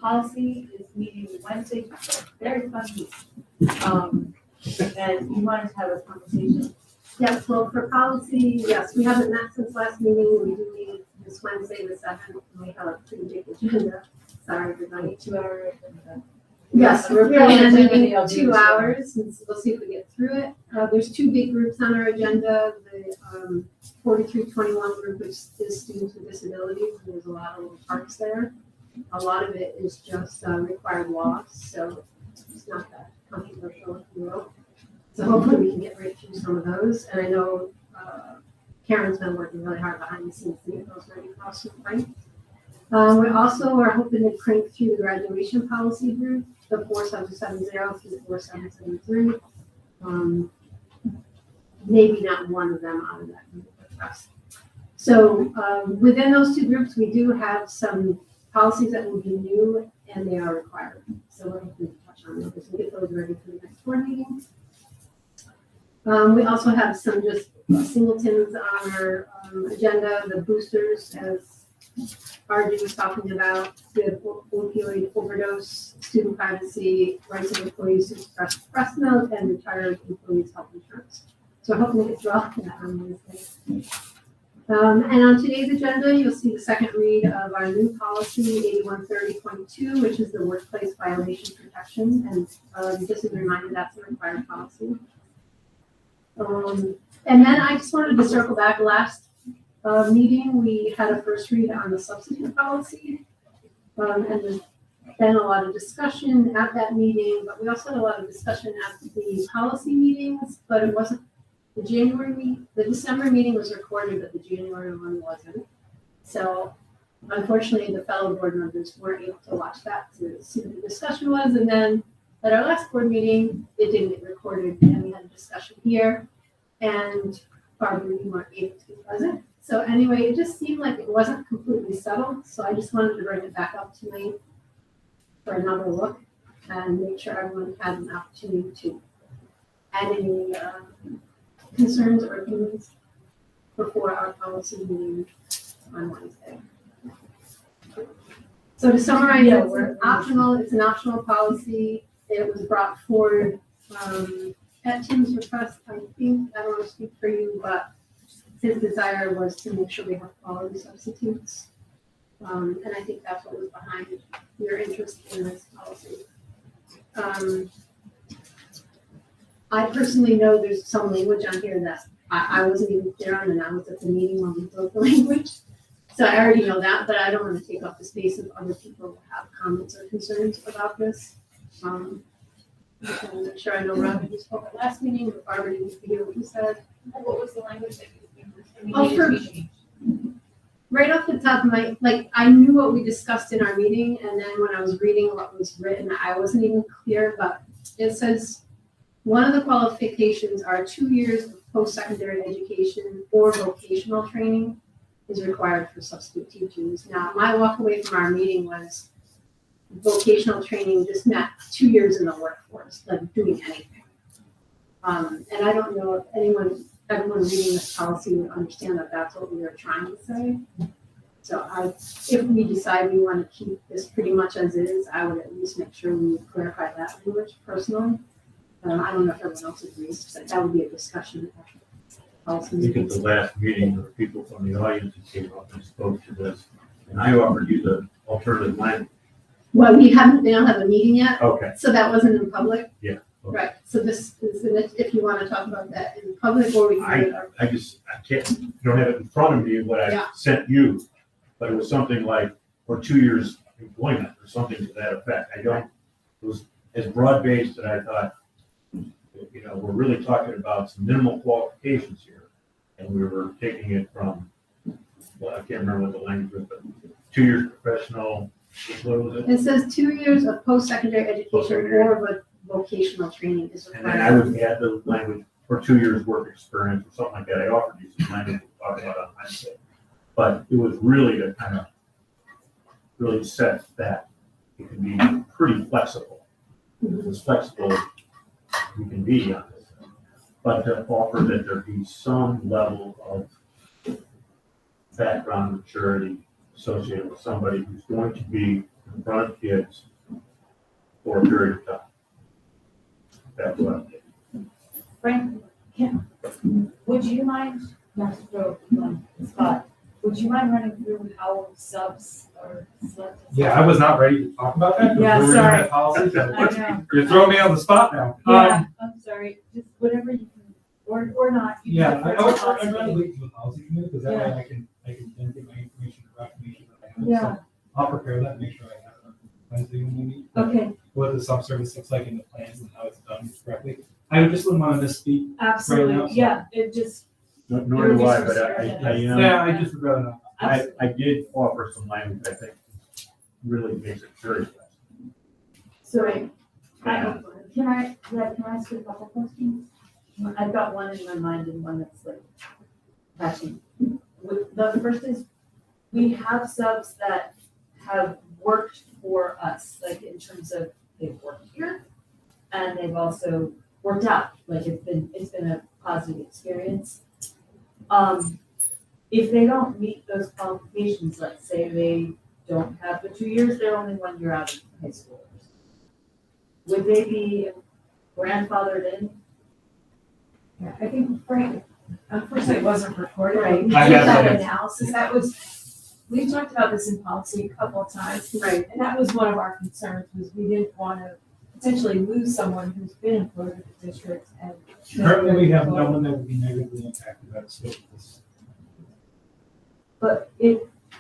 Policy is meeting Wednesday, very fun week. And you wanted to have a conversation. Yes, well, for policy, yes, we haven't met since last meeting. We do meet this Wednesday, the 7th. We have a pretty big agenda. Sorry, everybody. 2 hours. Yes, we're Yeah, planning on that's everything meeting I'll do 2 this hours, and we'll see if we get through it. There's 2 big groups on our agenda. The 4321 group is students with disabilities, and there's a lot of little parts there. A lot of it is just required laws, so it's not that controversial, if you will. So hopefully we can get right through some of those. And I know Karen's been working really hard behind the scenes to get those ready for us to fight. We also are hoping to crank through the graduation policy group, the 4770 through 4773. Maybe not one of them out of that group, but the rest. So within those 2 groups, we do have some policies that will be new and they are required. So we're hoping to touch on those and get those ready for the next board meeting. We also have some just singletons on our agenda, the boosters, as RJ was talking about, the opioid overdose, student privacy, rights of employees to express breast milk, and retired employees' health insurance. So hopefully it's all that on Wednesday. And on today's agenda, you'll see the second read of our new policy, 8130.2, which is the workplace violation protection. And just as a reminder, that's a required policy. And then I just wanted to circle back. Last meeting, we had a first read on the substitute policy. And there's been a lot of discussion at that meeting, but we also had a lot of discussion at the policy meetings, but it wasn't the December meeting was recorded, but the January one wasn't. So unfortunately, the fellow board members weren't able to watch that to see what the discussion was. And then at our last board meeting, it didn't get recorded, and we had a discussion here, and Barbara, you weren't able to be present. So anyway, it just seemed like it wasn't completely settled, so I just wanted to bring it back up tonight for another look and make sure everyone had an opportunity to add any concerns or opinions before our policy meeting on Wednesday. So to summarize, it's an optional policy. It was brought forward at Tim's request. I don't want to speak for you, but his desire was to make sure we have quality substitutes. And I think that's what was behind your interest in this policy. I personally know there's some language on here that I wasn't even clear on, and I was at the meeting when we wrote the language. So I already know that, but I don't want to take up the space of other people who have comments or concerns about this. I'm sure I know Robin, you spoke at last meeting, but Barbara didn't hear what you said. What was the language that you Right off the top of my, I knew what we discussed in our meeting, and then when I was reading what was written, I wasn't even clear, but it says, one of the qualifications are 2 years of post-secondary education or vocational training is required for substitute teachers. Now, my walk away from our meeting was vocational training just meant 2 years in the workforce, like doing anything. And I don't know if everyone reading this policy would understand that that's what we were trying to say. So if we decide we want to keep this pretty much as is, I would at least make sure we clarify that language personally. I don't know if everyone else agrees, but that would be a discussion. I think at the last meeting, there were people from the audience who came up and spoke to this, and I offered you the alternative language. Well, we don't have a meeting yet, Okay. so that wasn't in public. Yeah. Okay. Right, so this is, if you want to talk about that in public, or we can do it. I can't, don't have it in front of me what I Yeah. sent you, but it was something like, for 2 years employment, or something to that effect. It was as broad-based that I thought, we're really talking about some minimal qualifications here. And we were taking it from, well, I can't remember what the language was, but 2 years professional, what was it? It says 2 years of post-secondary education or vocational training is And then I required. would add the language for 2 years work experience or something like that. I offered you some language to talk about on Wednesday. But it was really to kind of really set that it can be pretty flexible. As flexible as you can be on this. But to offer that there be some level of background maturity associated with somebody who's going to be in front of kids for a period of time. That's what I'm getting. Frank, would you mind, not to throw you on the spot, would you mind running through how subs are selected? Yeah, I was not ready to talk about that. Yeah, We were doing sorry. that policy, so I know. you're throwing me on the spot now. Yeah, I'm sorry, just whatever you can, or not. You Yeah, can- I'd rather wait to the policy committee, because that way Yeah. I can then get my information, or information that I have. Yeah. So I'll prepare that, make sure I have it on Wednesday when we meet. Okay, What the subservice looks like in the plans and how it's done correctly. I just wouldn't want to misspeak. absolutely, Right now, so- yeah, it just, Nor do I, but I just would rather not. I did offer some language I think really makes it very flexible. so, can I ask you a couple questions? I've got one in my mind and one that's like flashing. The first is, we have subs that have worked for us, like in terms of they've worked here and they've also worked out, like it's been a positive experience. If they don't meet those qualifications, let's say they don't have the 2 years, they're only 1 year out of high school. Would they be grandfathered in? Yeah, I think Frank, unfortunately, it wasn't recorded. Right. We I did have that that. analysis. We talked about this in policy a couple of times. Right. And that was one of our concerns, was we didn't want to potentially lose someone who's been employed with the district and. Currently, we have no one that would be negatively impacted by the scope of this. But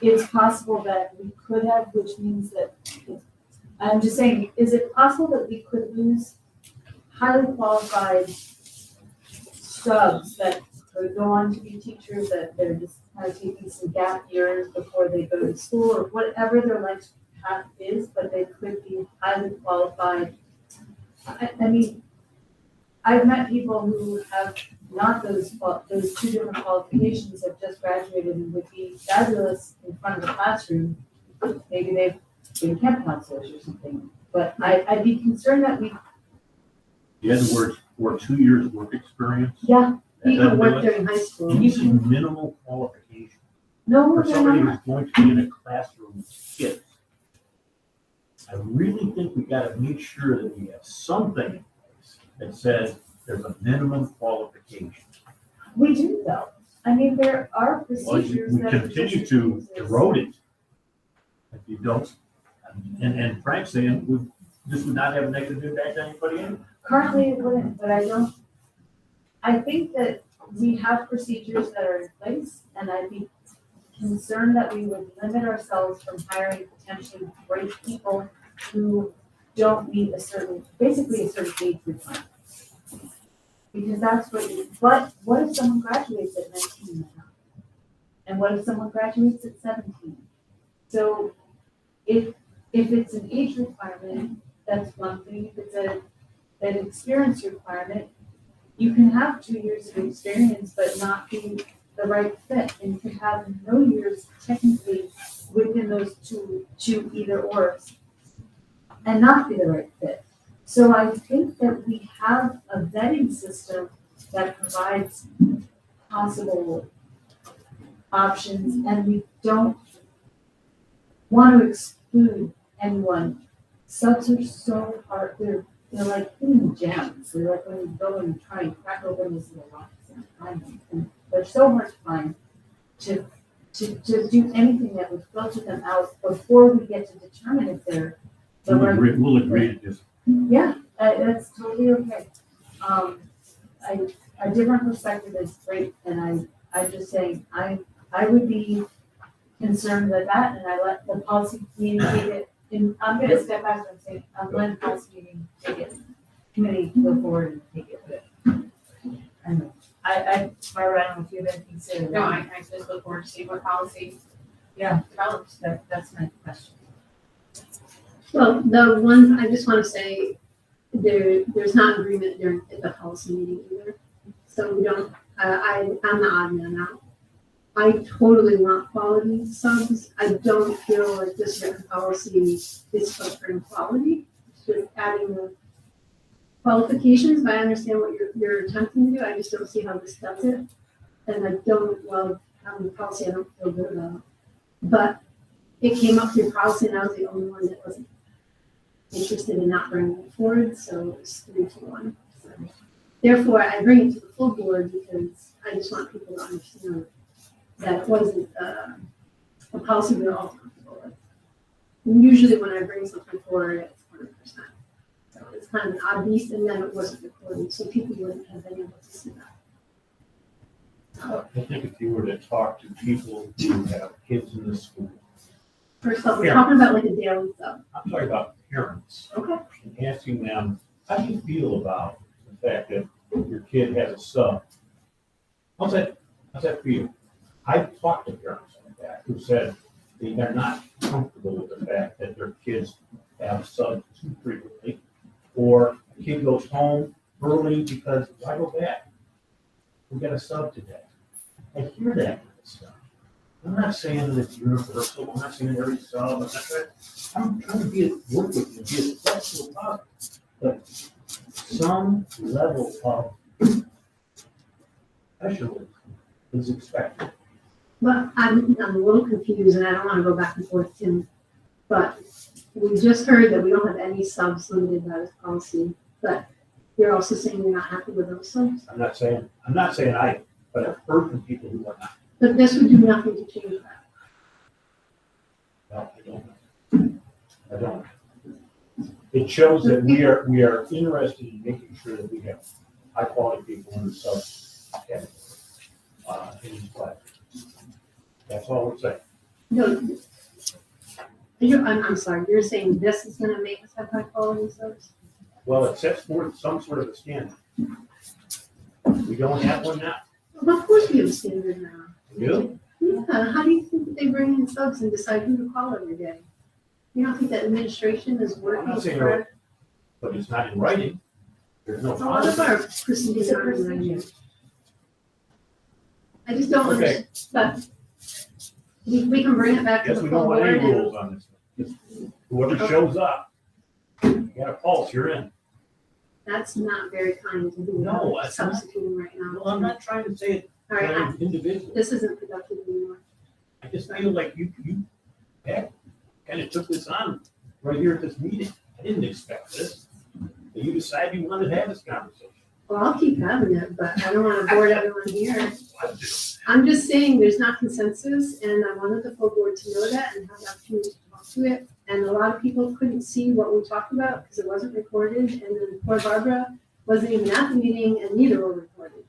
it's possible that we could have, which means that, I'm just saying, is it possible that we could lose highly qualified subs that could go on to be teachers, that they're just kind of taking some gap years before they go to school, or whatever their life path is, but they could be highly qualified? I mean, I've met people who have not those two different qualifications, have just graduated and would be fabulous in front of the classroom. Maybe they've been camp counselors or something, but I'd be concerned that we, The other words, for 2 years work experience. yeah, that You doesn't can do work it. during high school. These are minimal qualifications no, for they're somebody not. who's going to be in a classroom with kids. I really think we gotta make sure that we have something in place that says there's a minimum qualification. We do though. I mean, there are Well, procedures we that. continue to erode it. If you don't, and Frank's saying, this would not have a negative impact on anybody anyway. Currently it wouldn't, but I think that we have procedures that are in place, and I'd be concerned that we would limit ourselves from hiring potentially great people who don't meet basically a certain age requirement. Because that's what if someone graduates at 19 now? And what if someone graduates at 17? So if it's an age requirement, that's one thing. If it's an experience requirement, you can have 2 years of experience but not be the right fit, and you could have no years technically within those two either ors and not be the right fit. So I think that we have a vetting system that provides possible options, and we don't want to exclude anyone. Subs are so hard, they're like hidden gems. They're like when you go and try and crack open these little rocks and find them. And they're so hard to find, to do anything that would filter them out before we get to determine if they're the right. We'll agree to this. Yeah, that's totally okay. A different perspective is great, and I'm just saying, I would be concerned with that, and I let the policy communicate it. And I'm gonna step back and say, I'm letting the policy meeting take it, committee go forward and take it. And Barbara, I don't know if you have anything to say. No, I just look forward to seeing what policy develops. That's my question. Well, the one, I just want to say, there's not agreement during the policy meeting either. So we don't, I'm the odd man out. I totally want quality subs. I don't feel like this written policy is filtering quality. It's just adding the qualifications, but I understand what you're attempting to do. I just don't see how this does it. And I don't love having the policy I don't feel good about. But it came up through policy and I was the only one that wasn't interested in not bringing it forward, so it's 3-1. So, therefore, I bring it to the full board because I just want people to understand that it wasn't a policy we're all comfortable with. And usually when I bring something forward, it's 100%. So it's kind of an odd beast, and then it wasn't recorded, so people wouldn't have been able to see that. I think if you were to talk to people who have kids in the school, First off, we're talking about like a daily sub. I'm talking about parents, Okay. and asking them, how do you feel about the fact that your kid has a sub? How's that for you? I've talked to parents like that who said they are not comfortable with the fact that their kids have subs too frequently, or a kid goes home early because why go back? We got a sub today. I hear that kind of stuff. I'm not saying that it's universal. I'm not saying every sub. I'm trying to work with you and be as flexible as possible. But some level of specialism is expected. But I'm a little confused, and I don't want to go back and forth, Tim. But we just heard that we don't have any subs limited by this policy. But you're also saying you're not happy with those subs. I'm not saying I, but I've heard from people who are not. But this would do nothing to change that. Well, I don't. It shows that we are interested in making sure that we have high quality people in the sub category. In each class. That's all we're saying. No, I'm sorry, you're saying this is gonna make us have high quality subs? Well, it sets forth some sort of a standard. We don't have one now. Well, of course we have a standard now. You? Yeah, how do you think that they bring in subs and decide who to call every day? You don't think that administration is I'm working not saying, for, but it's not in writing. There's no a lot of policy. our procedures are in writing. I just don't Okay. understand, but we can bring it back to Guess the we full don't want any board and, rules on this. Just whoever shows up, you got a pulse, you're in. that's not very kind to do. No, that's not. Substituting right now. Well, I'm not trying to say it All right, individually. this isn't productive anymore. I just feel like you kind of took this on right here at this meeting. I didn't expect this. But you decided you wanted to have this conversation. Well, I'll keep having it, but I don't want to board everyone here. I do. I'm just saying there's not consensus, and I wanted the full board to know that and have the opportunity to talk to it. And a lot of people couldn't see what we talked about because it wasn't recorded, and then poor Barbara wasn't even at the meeting, and neither were recorded.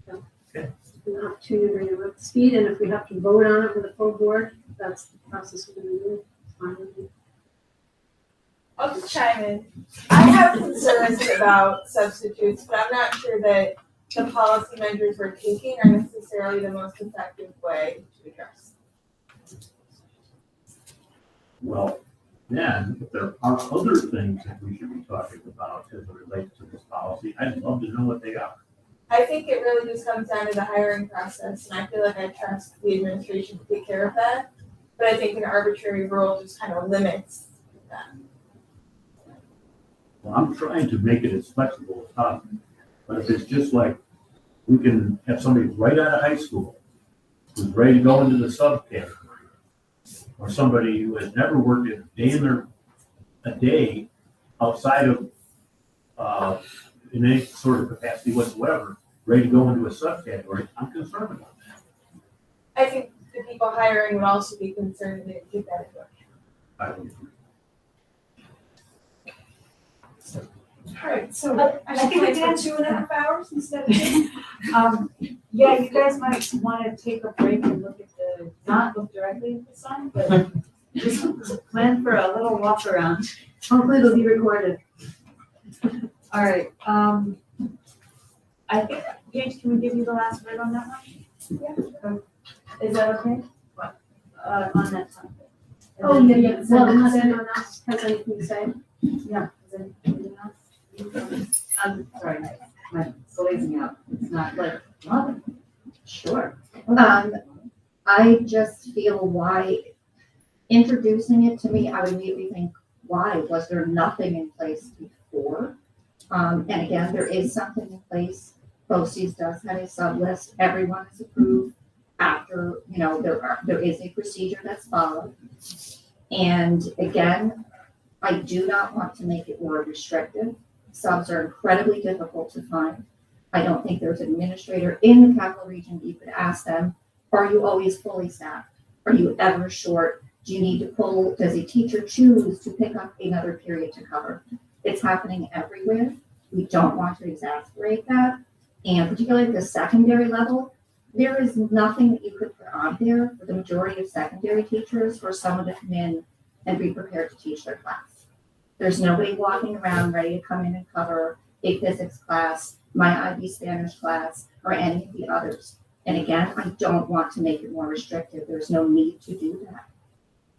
So, Okay. an opportunity to bring them up to speed, and if we have to vote on it with a full board, that's the process we're gonna do. It's fine with me. I'll just chime in. I have concerns about substitutes, but I'm not sure that the policy measures we're taking are necessarily the most effective way to address. Well, then, if there are other things that we should be talking about as it relates to this policy, I'd love to know what they are. I think it really just comes down to the hiring process, and I feel like I trust the administration to take care of that. But I think an arbitrary rule just kind of limits that. Well, I'm trying to make it as flexible as possible. But if it's just like, we can have somebody right out of high school who's ready to go into the subcategory, or somebody who has never worked a day outside of, in any sort of capacity whatsoever, ready to go into a subcategory, I'm concerned about that. I think the people hiring would also be concerned that get that into account. I would agree. Alright, so I think we can 2.5 hours instead of 2. Yeah, you guys might wanna take a break and look at not look directly at the sign, but just plan for a little walk around. Hopefully it'll be recorded. All right, I think, Paige, can we give you the last word on that one? Yeah. Is that okay? What? On that topic. Oh, yeah. Well, has anyone else has anything to say? Yeah, is there anything else? I'm sorry, my glazing out, it's not like, Sure. I just feel why, introducing it to me, I would immediately think, why? Was there nothing in place before? And again, there is something in place. BOCES does have a sub list. Everyone is approved after, there is a procedure that's followed. And again, I do not want to make it more restrictive. Subs are incredibly difficult to find. I don't think there's an administrator in the capital region. You could ask them, are you always fully staffed? Are you ever short? Do you need to pull? Does a teacher choose to pick up another period to cover? It's happening everywhere. We don't want to exasperate that. And particularly at the secondary level, there is nothing that you could put on there for the majority of secondary teachers for someone to come in and be prepared to teach their class. There's nobody walking around ready to come in and cover a physics class, my IB Spanish class, or any of the others. And again, I don't want to make it more restrictive. There's no need to do that.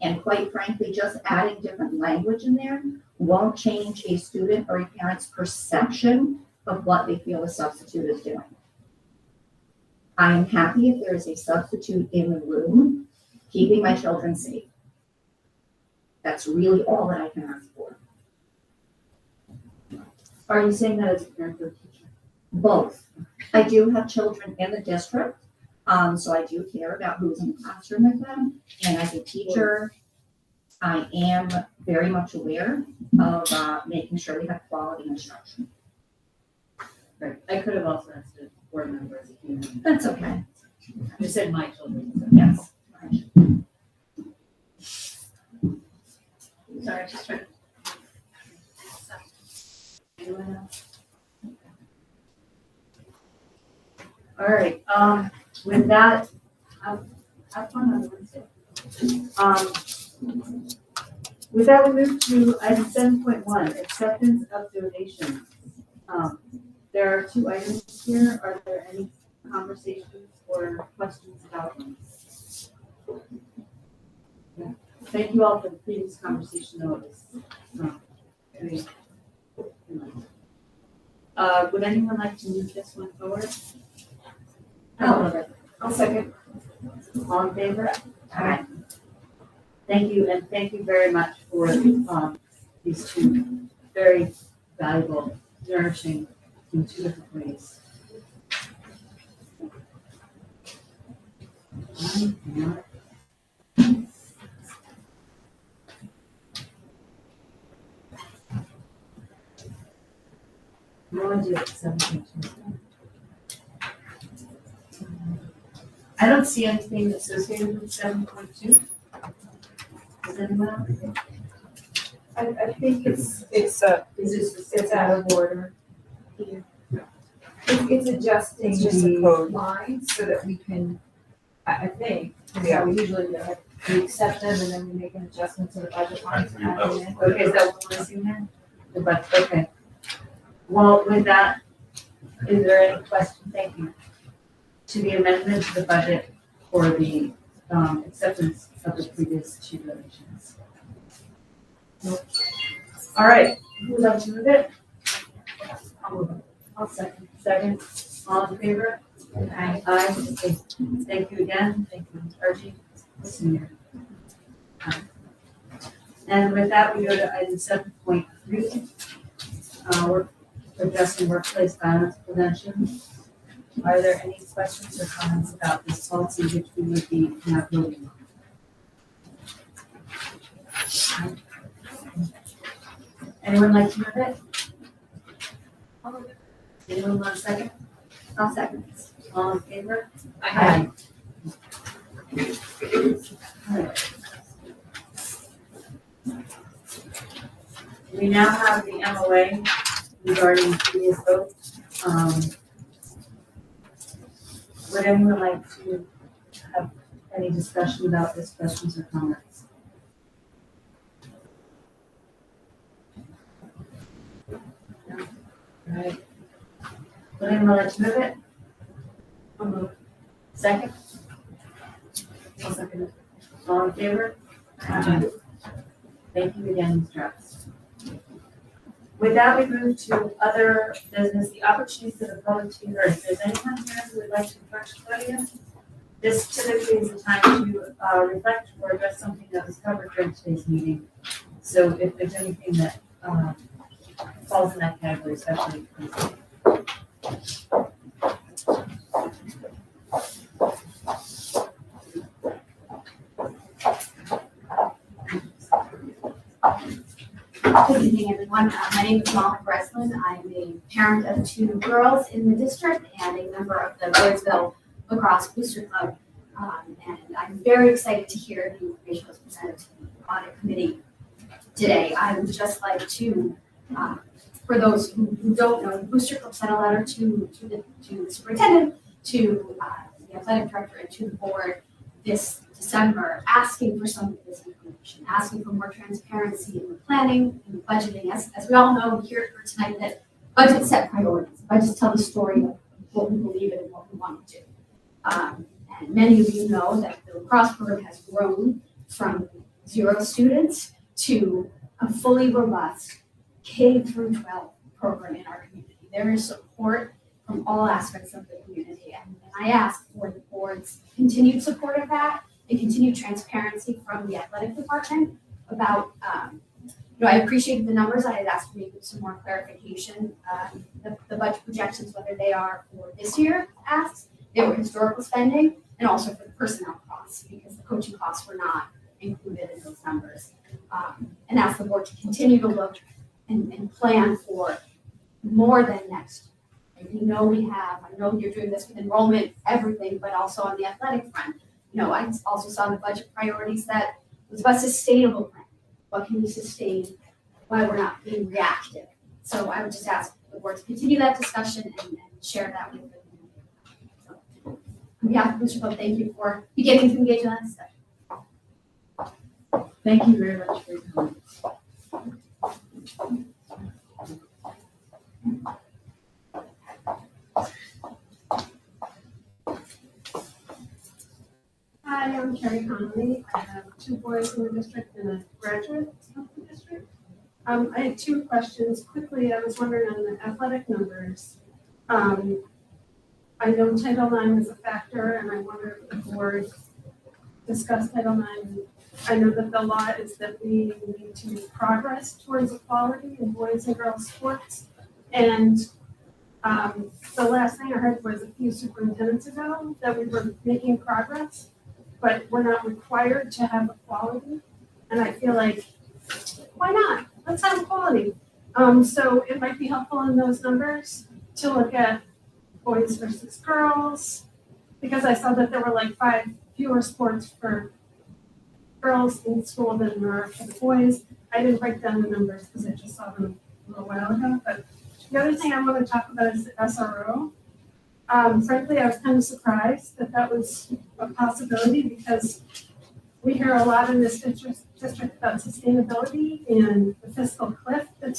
And quite frankly, just adding different language in there won't change a student or a parent's perception of what they feel a substitute is doing. I am happy if there is a substitute in the room, keeping my children safe. That's really all that I can ask for. are you saying that as a parent or teacher? Both. I do have children in the district, so I do care about who's in the classroom with them. And as a teacher, I am very much aware of making sure we have quality instruction. Right, I could have also asked a board member as a human. That's okay. You said my children. So. Yes. Sorry, just trying. Anyone else? All right, with that, have fun on Wednesday. With that, we move to item 7.1, acceptance of donations. There are 2 items here. Are there any conversations or questions about them? Yeah. Thank you all for the previous conversation, though. It was very, would anyone like to move this one forward? I'll second. All in favor? Aye. Thank you, and thank you very much for these 2 very valuable, nourishing in 2 different ways. No idea what 7.2. I don't see anything associated with 7.2. Does anyone else? I think it's Is this out of order? It's adjusting It's just a the code. lines so that we can, I think, is how we usually do it. We accept them and then we make an adjustment to the budget lines. I think that's- Okay, is that what we're seeing there? The budget, okay. Well, with that, is there any question, thank you, to the amendment to the budget for the acceptance of the previous 2 donations? Nope. All right, who would like to move it? I'll move it. I'll second. Second, all in favor? Aye. Aye. Okay. Thank you again. Thank you, Archie. Listen here. And with that, we go to item 7.3. we're addressing workplace violence prevention. Are there any questions or comments about this policy which we would be not voting on? Anyone like to move it? Anyone want a second? I'll second. All in favor? Aye. We now have the MOA regarding Voorheesville. Would anyone like to have any discussion about this, questions or comments? No? All right. Would anyone like to move it? I'll move. Second? I'll second it. All in favor? Aye. Thank you again, Ms. Travis. With that, we move to other business, the opportunity for the public to be heard. If there's anyone here who would like to address the audience, this typically is the time to reflect or address something that was covered during today's meeting. So if there's anything that falls in that category, especially, please. Good evening, everyone. My name is Molly Breslin. I'm a parent of 2 girls in the district and a member of the Voorheesville Lacrosse Booster Club. And I'm very excited to hear the information was presented to the audit committee today. I would just like to, for those who don't know, the Booster Club sent a letter to the superintendent, to the athletic director, and to the board this December, asking for some of this information, asking for more transparency in the planning and the budgeting. As we all know here tonight, that budgets set priorities. Budgets tell the story of what we believe in and what we want to do. And many of you know that the lacrosse program has grown from 0 students to a fully robust K through 12 program in our community. There is support from all aspects of the community. And I ask for the board's continued support of that and continued transparency from the athletic department about, I appreciated the numbers. I had asked for maybe some more clarification. The budget projections, whether they are for this year asks, they were historical spending, and also for the personnel costs, because the coaching costs were not included in those numbers. And ask the board to continue to look and plan for more than next year. We know I know you're doing this with enrollment, everything, but also on the athletic front. I also saw in the budget priorities that it was about sustainable plan. What can we sustain while we're not being reactive? So I would just ask the board to continue that discussion and share that with the community. So, on behalf of Booster Club, thank you for beginning to engage in that discussion. Thank you very much for your comments. Hi, I'm Carrie Connolly. I have 2 boys in the district and a graduate of the district. I had 2 questions. Quickly, I was wondering on the athletic numbers. I know Title IX is a factor, and I wonder if the board discussed Title IX. I know that the law is that we need to make progress towards equality in boys and girls sports. And the last thing I heard was a few superintendents ago that we were making progress, but we're not required to have equality. And I feel like, why not? Let's have equality. So it might be helpful in those numbers to look at boys versus girls, because I saw that there were like 5 fewer sports for girls in school than there are for the boys. I didn't break down the numbers because I just saw them a little while ago. But the other thing I want to talk about is the SRO. Frankly, I was kind of surprised that that was a possibility, because we hear a lot in this district about sustainability and the fiscal cliff that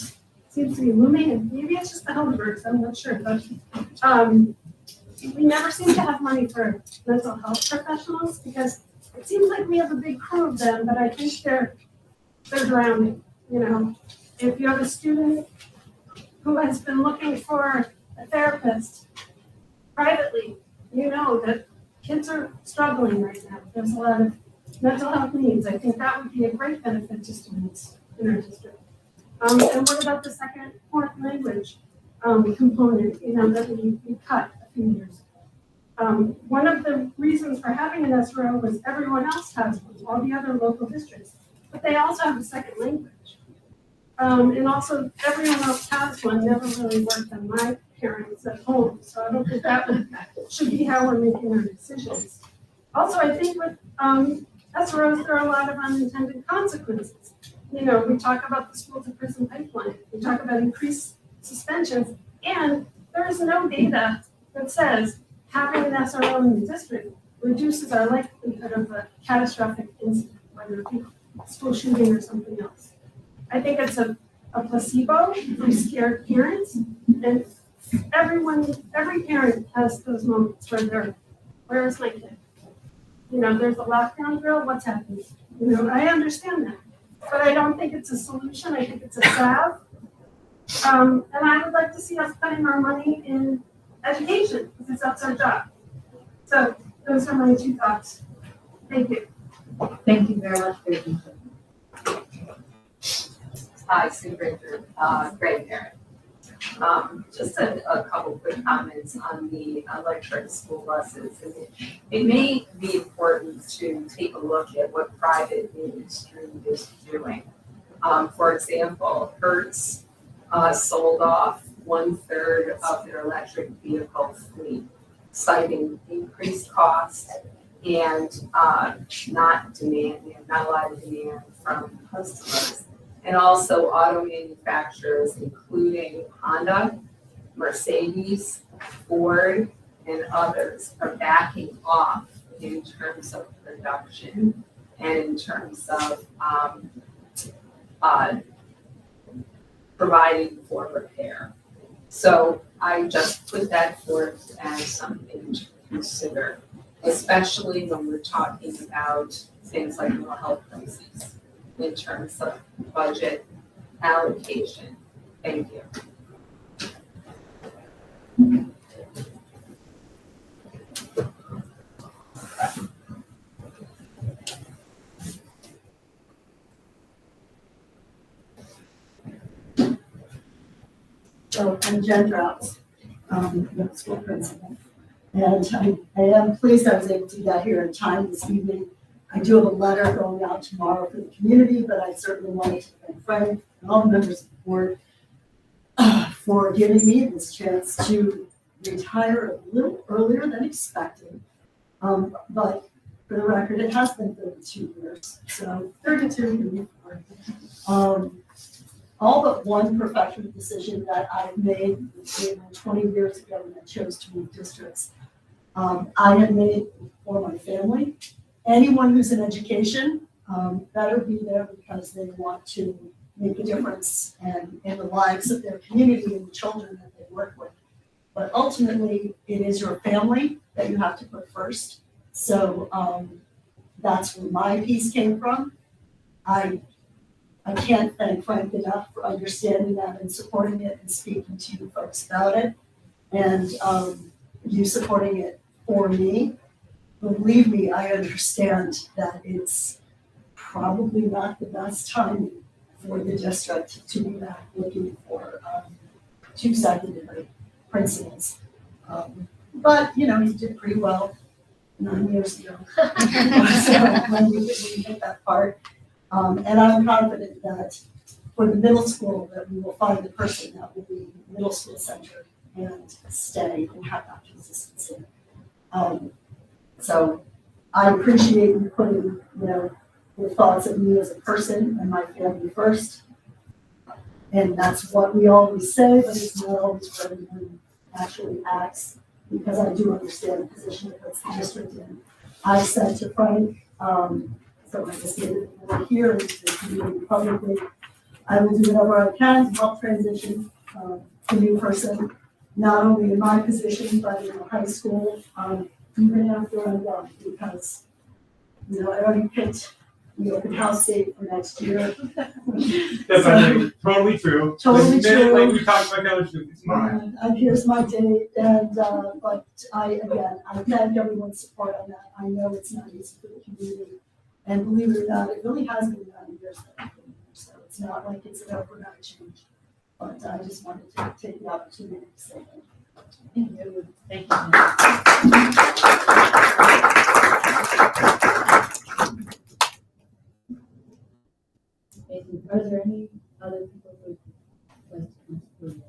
seems to be looming, and maybe it's just the Helderbergs, I'm not sure, but we never seem to have money for mental health professionals, because it seems like we have a big crew of them, but I think they're drowning. If you have a student who has been looking for a therapist privately, you know that kids are struggling right now. There's a lot of mental health needs. I think that would be a great benefit to students in our district. And what about the second foreign language component, that we cut a few years ago? One of the reasons for having an SRO was everyone else has one, all the other local districts, but they also have a second language. And also everyone else has one, never really worked on my parents at home, so I don't think that should be how we're making our decisions. Also, I think with SROs, there are a lot of unintended consequences. We talk about the school to prison pipeline, we talk about increased suspensions, and there is no data that says having an SRO in the district reduces our likelihood of a catastrophic incident, whether it be school shooting or something else. I think it's a placebo for scared parents, and every parent has those moments where they're, where is my kid? There's a lockdown drill, what's happening? I understand that, but I don't think it's a solution. I think it's a salve. And I would like to see us putting our money in education, because that's our job. So those are my 2 thoughts. Thank you. Thank you very much for your input. Hi, Sue Bridger, grandparent. Just a couple quick comments on the electric school buses. It may be important to take a look at what private industry is doing. For example, Hertz sold off 1/3 of their electric vehicle fleet, citing increased costs and not a lot of demand from customers. And also auto manufacturers, including Honda, Mercedes, Ford, and others are backing off in terms of production and in terms of providing for repair. So I just put that forth as something to consider, especially when we're talking about things like mental health crises in terms of budget allocation. Thank you. So I'm Jen Drowse, middle school principal. And I am pleased I was able to get here in time this evening. I do have a letter going out tomorrow for the community, but I certainly wanted to thank Frank and all the members of the board for giving me this chance to retire a little earlier than expected. But for the record, it has been 32 years, so 32 all but one professional decision that I've made 20 years ago when I chose to move districts. I have made for my family. Anyone who's in education better be there because they want to make a difference and in the lives of their community and the children that they work with. But ultimately, it is your family that you have to put first. So that's where my piece came from. I can't thank Frank enough for understanding that and supporting it and speaking to you folks about it. And you supporting it for me. Believe me, I understand that it's probably not the best timing for the district to be back looking for 2 secondary principals. But, you did pretty well 9 years ago. So when we hit that part. And I'm confident that for the middle school that we will find the person that will be middle school centered and stay and have that consistency. So I appreciate you putting, your thoughts of me as a person and my family first. And that's what we always say, but it's not always what everyone actually acts, because I do understand the position that puts the district in. I said to Frank, so I just made it over here and to the community publicly, I will do whatever I can to help transition the new person, not only in my position, but in the high school, even after I'm done, because, I already picked the open house date for next year. That's totally true. Totally true. Like we talked about college, it's mine. And here's my date, and, but I thank everyone's support on that. I know it's not easy for the community. And believe it or not, it really has been 9 years that I've been here, so It's not like it's an overnight change. But I just wanted to take the opportunity to say that. Thank you. Thank you. Thank you. Are there any other people who would like to contribute?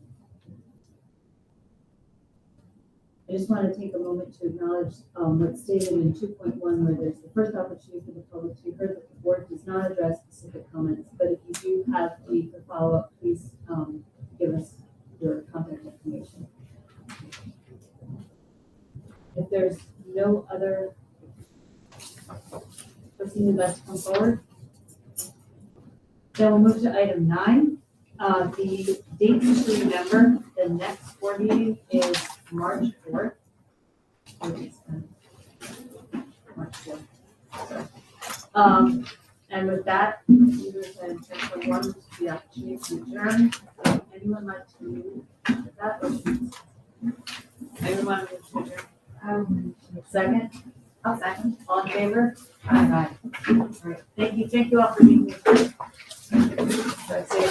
I just want to take a moment to acknowledge what's stated in 2.1, where there's the first opportunity for the public to be heard that the board does not address specific comments, but if you do have need for follow-up, please give us your contact information. If there's no other person who'd like to come forward, then we'll move to item 9. The dates to remember, the next board meeting is March 4th. March 4th. And with that, we will then check for one to the opportunity to adjourn. Anyone like to move that? Anyone want to adjourn? Second? I'll second. All in favor? Aye. All right. Thank you all for being here. That's it.